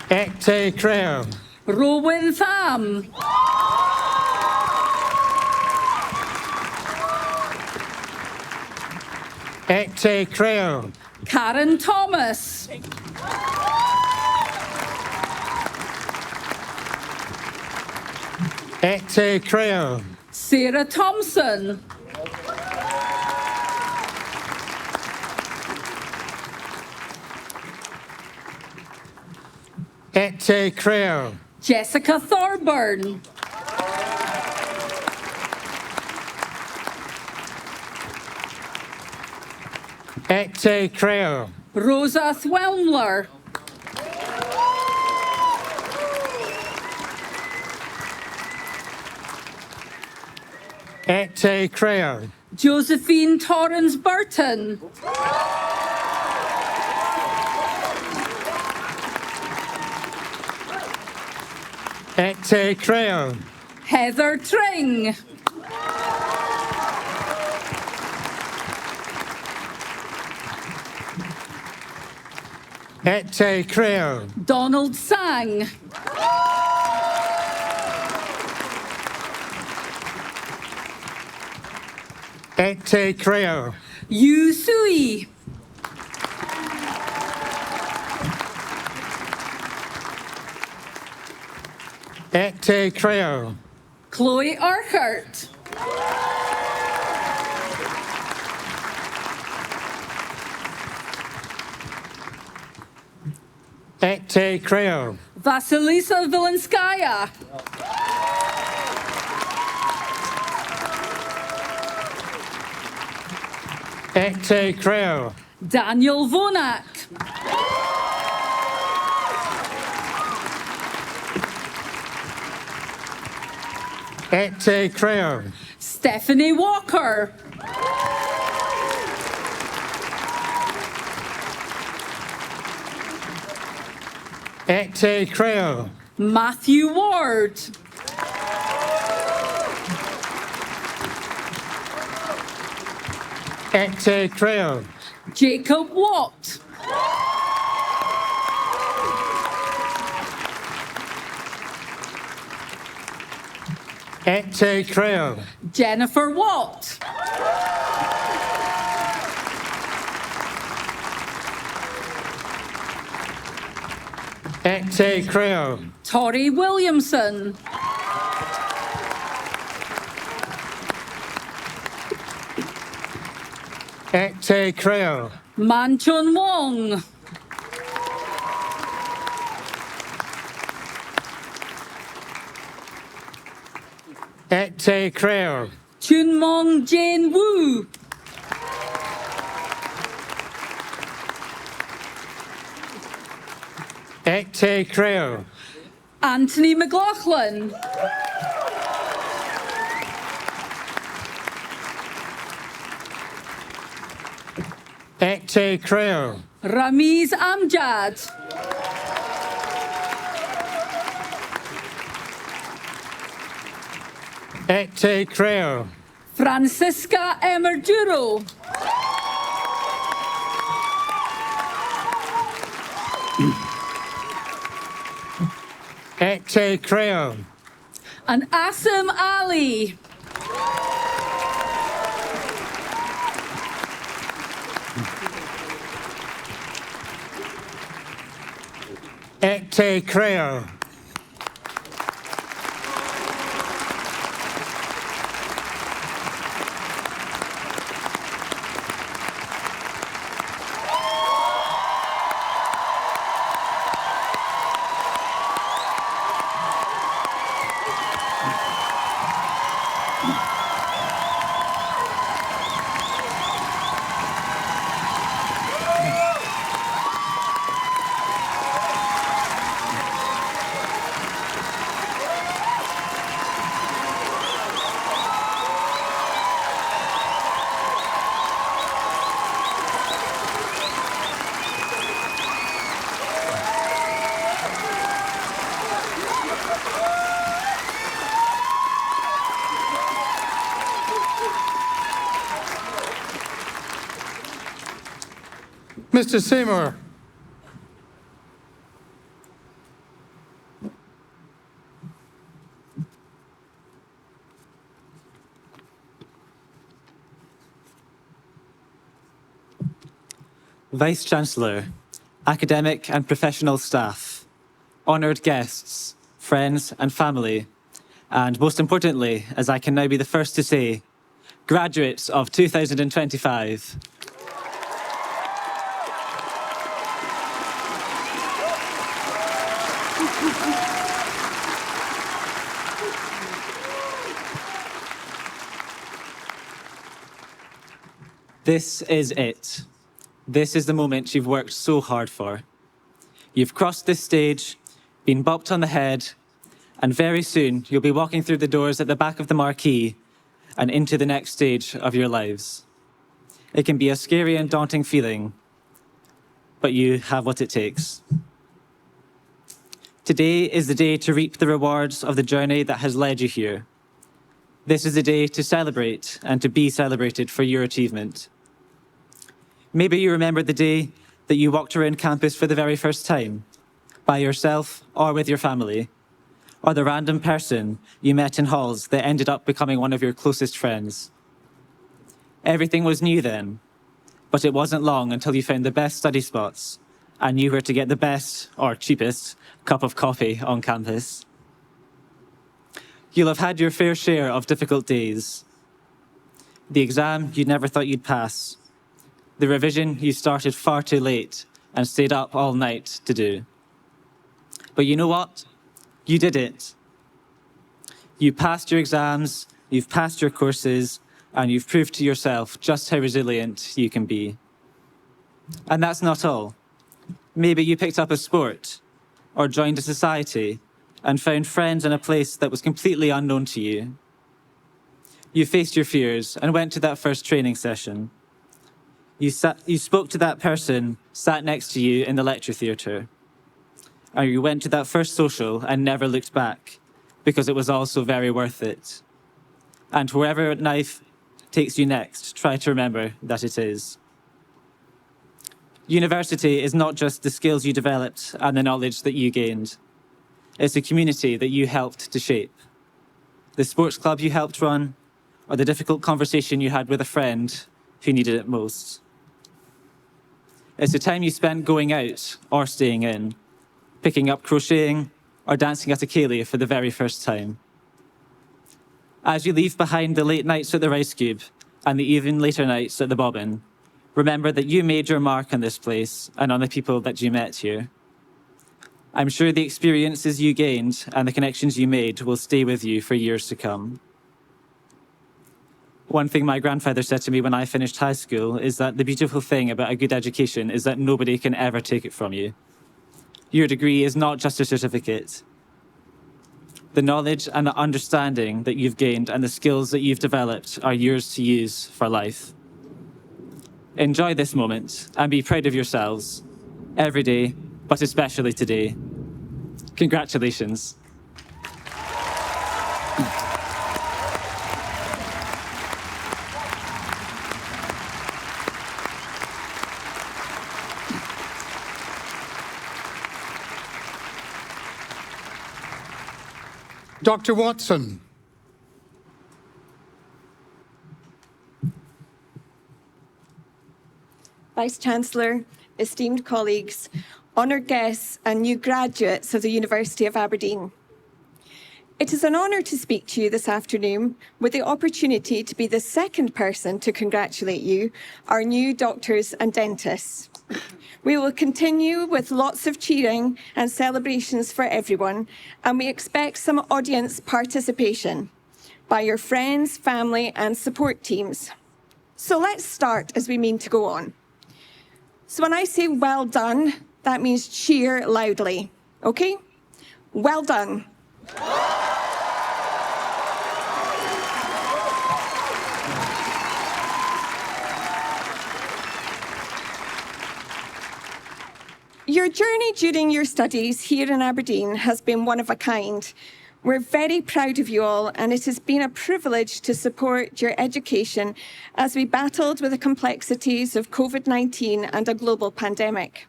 Ete Creo. Rowan Tham. Ete Creo. Karen Thomas. Ete Creo. Sarah Thompson. Ete Creo. Jessica Thorburn. Ete Creo. Rosa Thwelmler. Ete Creo. Josephine Torrance Burton. Ete Creo. Heather Tring. Ete Creo. Donald Sang. Ete Creo. Yu Sui. Ete Creo. Chloe Urquhart. Ete Creo. Vasilisa Vilenskaya. Ete Creo. Daniel Vonak. Ete Creo. Stephanie Walker. Ete Creo. Matthew Ward. Ete Creo. Jacob Watt. Ete Creo. Jennifer Watt. Ete Creo. Tori Williamson. Ete Creo. Manchun Wong. Ete Creo. Chun Mong Jane Wu. Ete Creo. Anthony McLaughlin. Ete Creo. Ramiz Amjad. Ete Creo. Francisca Emerduro. Ete Creo. And Asim Ali. Ete Creo. Mr. Seymour. Vice-Chancellor, academic and professional staff, honoured guests, friends and family, and most importantly, as I can now be the first to say, graduates of 2025. This is it. This is the moment you've worked so hard for. You've crossed this stage, been bopped on the head, and very soon you'll be walking through the doors at the back of the marquee and into the next stage of your lives. It can be a scary and daunting feeling, but you have what it takes. Today is the day to reap the rewards of the journey that has led you here. This is the day to celebrate and to be celebrated for your achievement. Maybe you remember the day that you walked around campus for the very first time, by yourself or with your family, or the random person you met in halls that ended up becoming one of your closest friends. Everything was new then, but it wasn't long until you found the best study spots and knew where to get the best, or cheapest, cup of coffee on campus. You'll have had your fair share of difficult days. The exam you never thought you'd pass. The revision you started far too late and stayed up all night to do. But you know what? You did it. You passed your exams, you've passed your courses, and you've proved to yourself just how resilient you can be. And that's not all. Maybe you picked up a sport, or joined a society, and found friends in a place that was completely unknown to you. You faced your fears and went to that first training session. You spoke to that person sat next to you in the lecture theatre. Or you went to that first social and never looked back, because it was all so very worth it. And wherever life takes you next, try to remember that it is. University is not just the skills you developed and the knowledge that you gained. It's a community that you helped to shape. The sports club you helped run, or the difficult conversation you had with a friend who needed it most. It's the time you spent going out or staying in, picking up crocheting or dancing at a ceilidh for the very first time. As you leave behind the late nights at the Rice Cube and the even later nights at the Bobbin, remember that you made your mark on this place and on the people that you met here. I'm sure the experiences you gained and the connections you made will stay with you for years to come. One thing my grandfather said to me when I finished high school is that the beautiful thing about a good education is that nobody can ever take it from you. Your degree is not just a certificate. The knowledge and the understanding that you've gained and the skills that you've developed are yours to use for life. Enjoy this moment and be proud of yourselves every day, but especially today. Congratulations. Dr. Watson. Vice-Chancellor, esteemed colleagues, honoured guests and new graduates of the University of Aberdeen. It is an honour to speak to you this afternoon with the opportunity to be the second person to congratulate you, our new doctors and dentists. We will continue with lots of cheering and celebrations for everyone, and we expect some audience participation by your friends, family and support teams. So let's start as we mean to go on. So when I say well done, that means cheer loudly, okay? Well done. Your journey during your studies here in Aberdeen has been one of a kind. We're very proud of you all, and it has been a privilege to support your education as we battled with the complexities of COVID-19 and a global pandemic.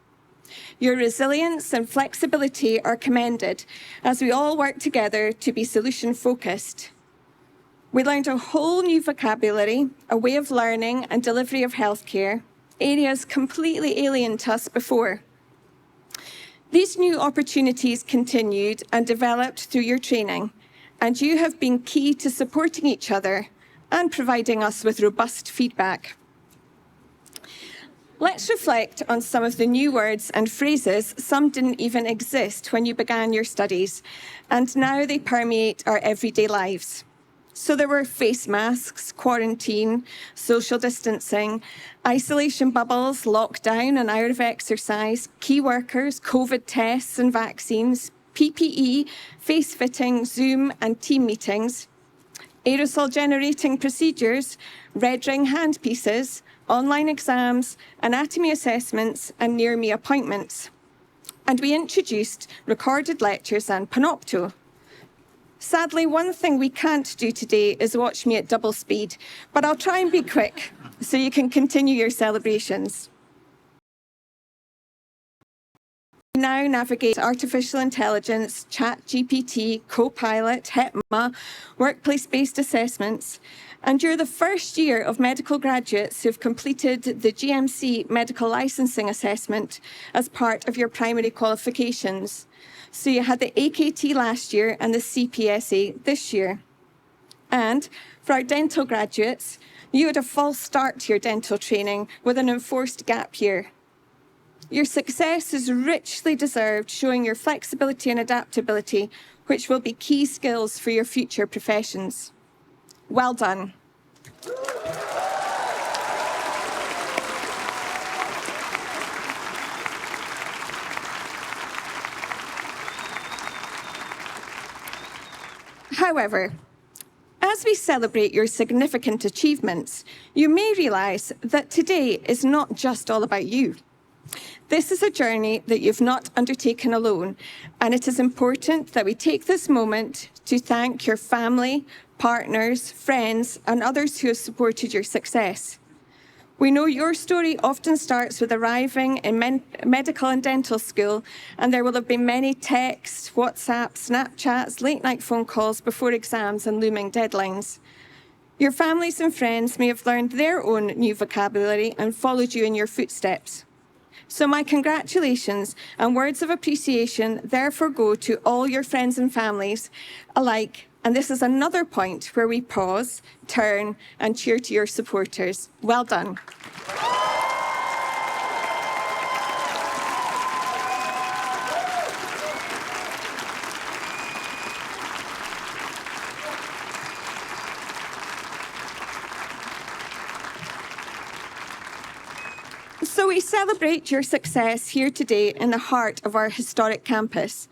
Your resilience and flexibility are commended as we all work together to be solution-focused. We learned a whole new vocabulary, a way of learning and delivery of healthcare, areas completely alien to us before. These new opportunities continued and developed through your training, and you have been key to supporting each other and providing us with robust feedback. Let's reflect on some of the new words and phrases. Some didn't even exist when you began your studies, and now they permeate our everyday lives. So there were face masks, quarantine, social distancing, isolation bubbles, lockdown, an hour of exercise, key workers, COVID tests and vaccines, PPE, face fitting, Zoom and team meetings, aerosol generating procedures, red ring handpieces, online exams, anatomy assessments and near me appointments. and we introduced recorded lectures and Panopto. Sadly, one thing we can't do today is watch me at double speed, but I'll try and be quick so you can continue your celebrations. We now navigate artificial intelligence, ChatGPT, Copilot, HIPMA, workplace-based assessments, and you're the first year of medical graduates who've completed the GMC medical licensing assessment as part of your primary qualifications. So you had the AKT last year and the CPSA this year. And for our dental graduates, you had a false start to your dental training with an enforced gap year. Your success is richly deserved, showing your flexibility and adaptability, which will be key skills for your future professions. Well done. However, as we celebrate your significant achievements, you may realise that today is not just all about you. This is a journey that you've not undertaken alone, and it is important that we take this moment to thank your family, partners, friends, and others who have supported your success. We know your story often starts with arriving in medical and dental school, and there will have been many texts, WhatsApp, Snapchats, late-night phone calls before exams and looming deadlines. Your families and friends may have learned their own new vocabulary and followed you in your footsteps. So my congratulations and words of appreciation therefore go to all your friends and families alike. And this is another point where we pause, turn, and cheer to your supporters. Well done. So we celebrate your success here today in the heart of our historic campus.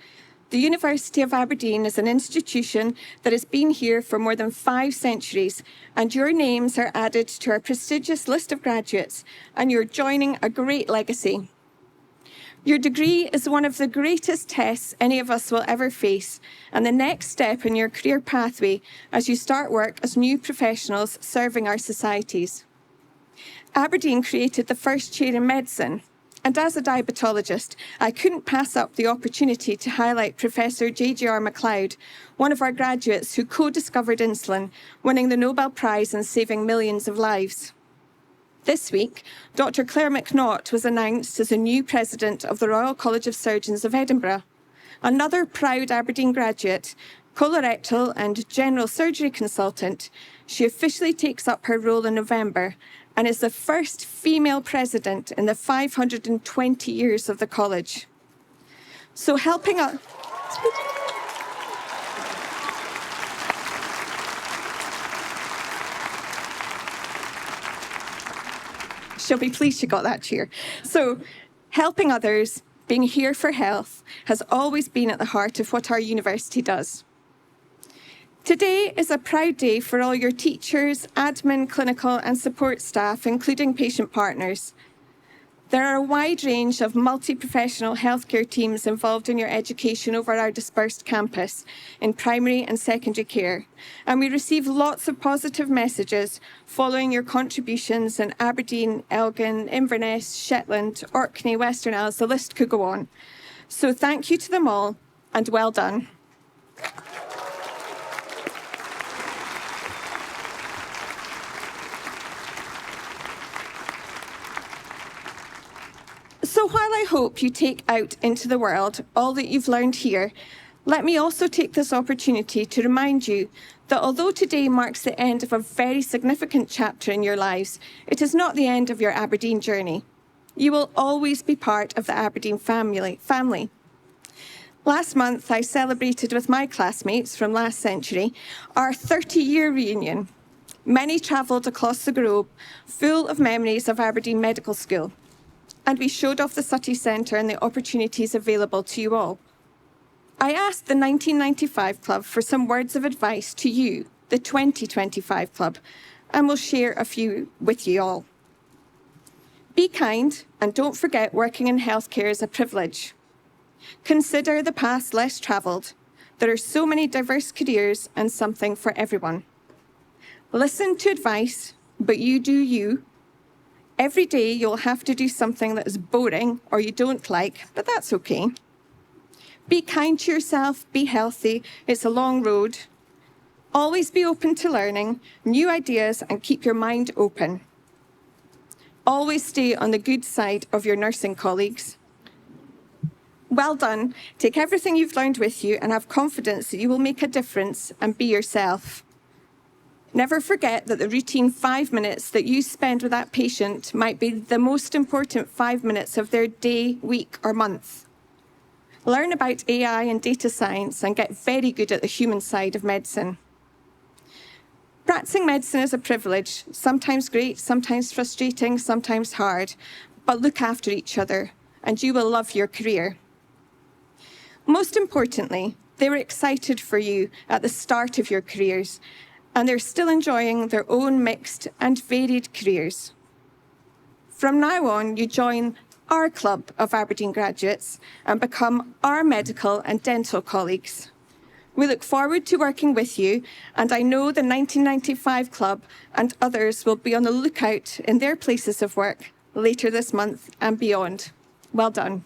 The University of Aberdeen is an institution that has been here for more than 5 centuries, and your names are added to our prestigious list of graduates, and you're joining a great legacy. Your degree is one of the greatest tests any of us will ever face, and the next step in your career pathway as you start work as new professionals serving our societies. Aberdeen created the first chair in medicine, and as a diabetologist, I couldn't pass up the opportunity to highlight Professor J.J.R. MacLeod, one of our graduates who co-discovered insulin, winning the Nobel Prize and saving millions of lives. This week, Dr. Claire McNaught was announced as a new president of the Royal College of Surgeons of Edinburgh. Another proud Aberdeen graduate, colorectal and general surgery consultant, she officially takes up her role in November and is the first female president in the 520 years of the college. So helping us... She'll be pleased she got that cheer. So helping others, being here for health, has always been at the heart of what our university does. Today is a proud day for all your teachers, admin, clinical and support staff, including patient partners. There are a wide range of multi-professional healthcare teams involved in your education over our dispersed campus in primary and secondary care, and we receive lots of positive messages following your contributions in Aberdeen, Elgin, Inverness, Shetland, Orkney, Western Isles, the list could go on. So thank you to them all and well done. So while I hope you take out into the world all that you've learned here, let me also take this opportunity to remind you that although today marks the end of a very significant chapter in your lives, it is not the end of your Aberdeen journey. You will always be part of the Aberdeen family. Last month, I celebrated with my classmates from last century our 30-year reunion. Many travelled across the globe, full of memories of Aberdeen Medical School. And we showed off the Sutty Centre and the opportunities available to you all. I asked the 1995 Club for some words of advice to you, the 2025 Club, and we'll share a few with you all. Be kind, and don't forget working in healthcare is a privilege. Consider the paths less travelled. There are so many diverse careers and something for everyone. Listen to advice, but you do you. Every day you'll have to do something that is boring or you don't like, but that's okay. Be kind to yourself, be healthy. It's a long road. Always be open to learning new ideas and keep your mind open. Always stay on the good side of your nursing colleagues. Well done. Take everything you've learned with you and have confidence that you will make a difference and be yourself. Never forget that the routine 5 minutes that you spend with that patient might be the most important 5 minutes of their day, week, or month. Learn about AI and data science and get very good at the human side of medicine. Practicing medicine is a privilege, sometimes great, sometimes frustrating, sometimes hard, but look after each other and you will love your career. Most importantly, they were excited for you at the start of your careers, and they're still enjoying their own mixed and varied careers. From now on, you join our club of Aberdeen graduates and become our medical and dental colleagues. We look forward to working with you, and I know the 1995 Club and others will be on the lookout in their places of work later this month and beyond. Well done.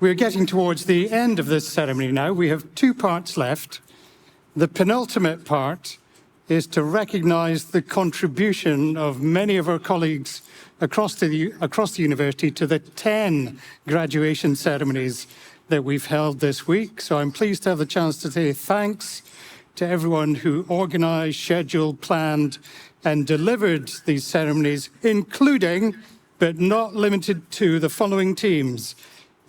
We're getting towards the end of this ceremony now. We have 2 parts left. The penultimate part is to recognise the contribution of many of our colleagues across the university to the 10 graduation ceremonies that we've held this week. So I'm pleased to have the chance to say thanks to everyone who organised, scheduled, planned and delivered these ceremonies, including, but not limited to, the following teams: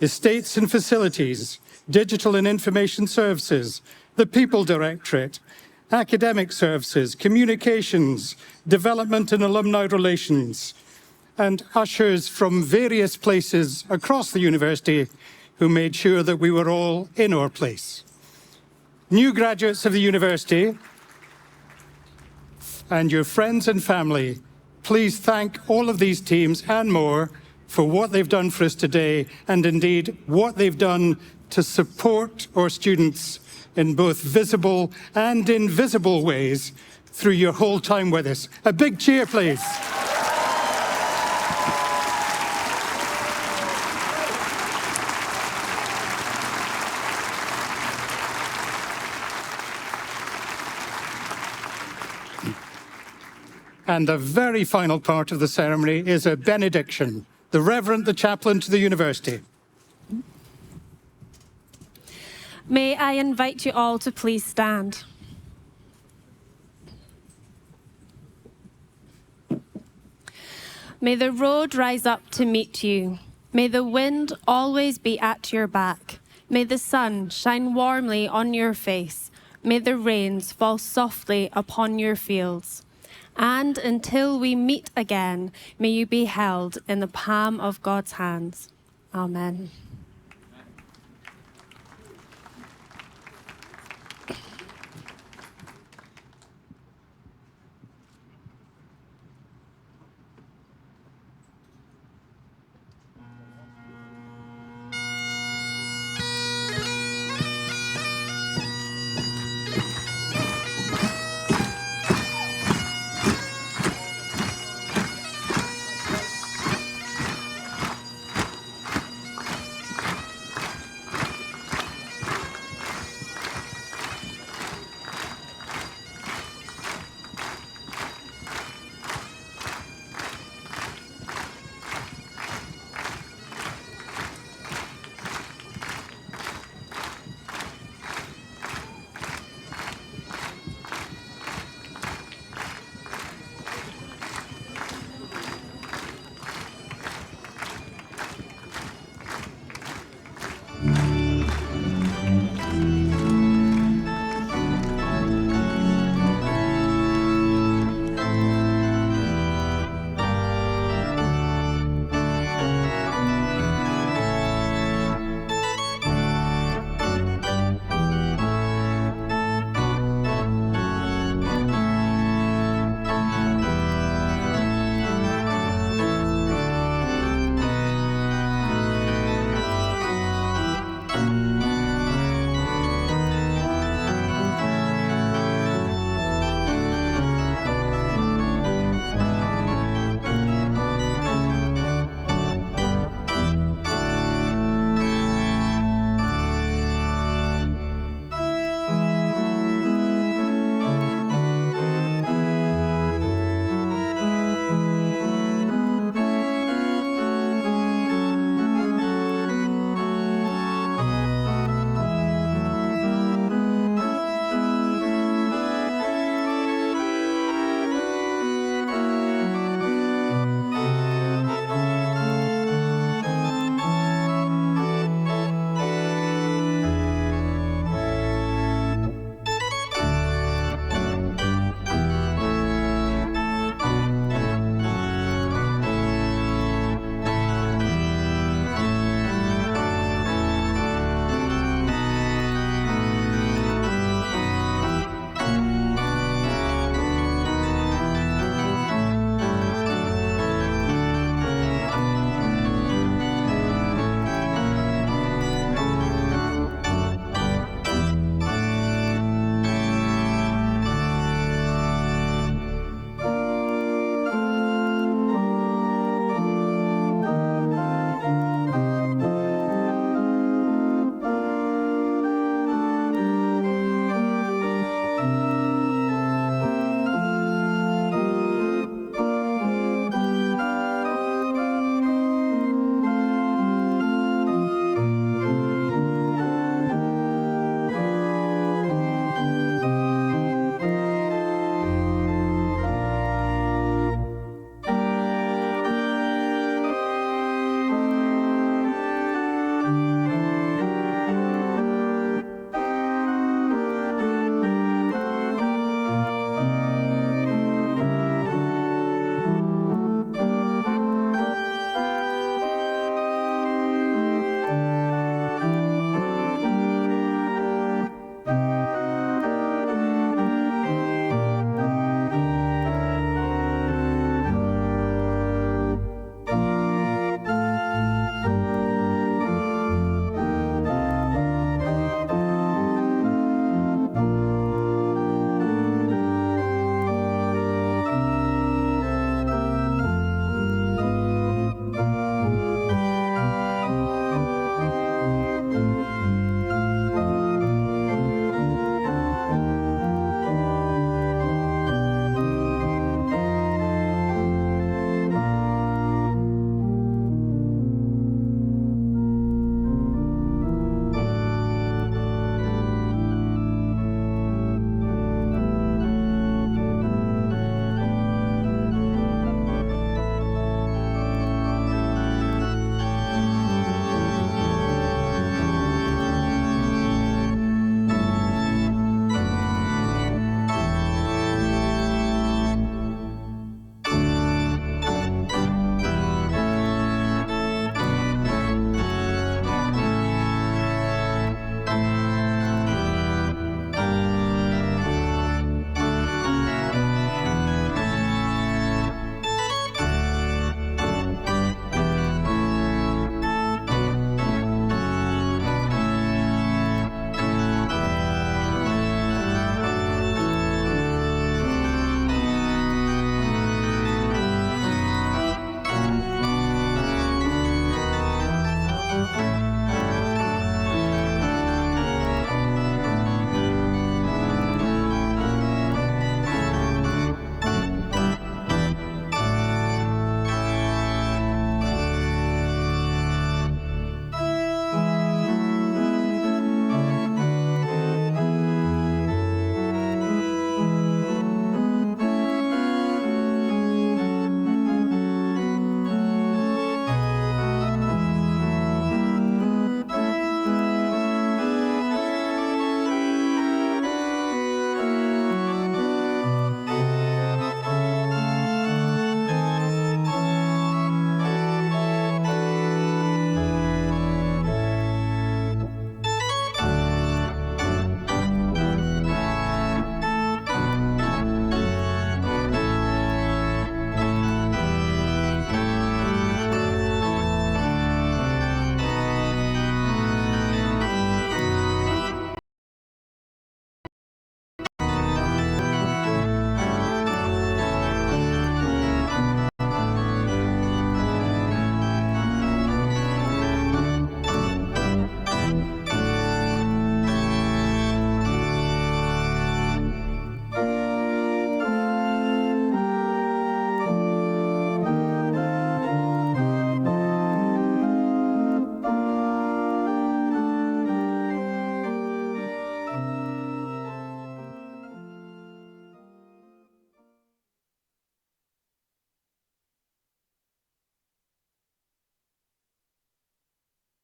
Estates and Facilities, Digital and Information Services, the People Directorate, Academic Services, Communications, Development and Alumni Relations, and ushers from various places across the university who made sure that we were all in our place. New graduates of the university and your friends and family, please thank all of these teams and more for what they've done for us today, and indeed what they've done to support our students in both visible and invisible ways through your whole time with us. A big cheer, please. And the very final part of the ceremony is a benediction. The Reverend, the Chaplain to the University. May I invite you all to please stand. May the road rise up to meet you. May the wind always be at your back. May the sun shine warmly on your face. May the rains fall softly upon your fields. And until we meet again, may you be held in the palm of God's hands. Amen.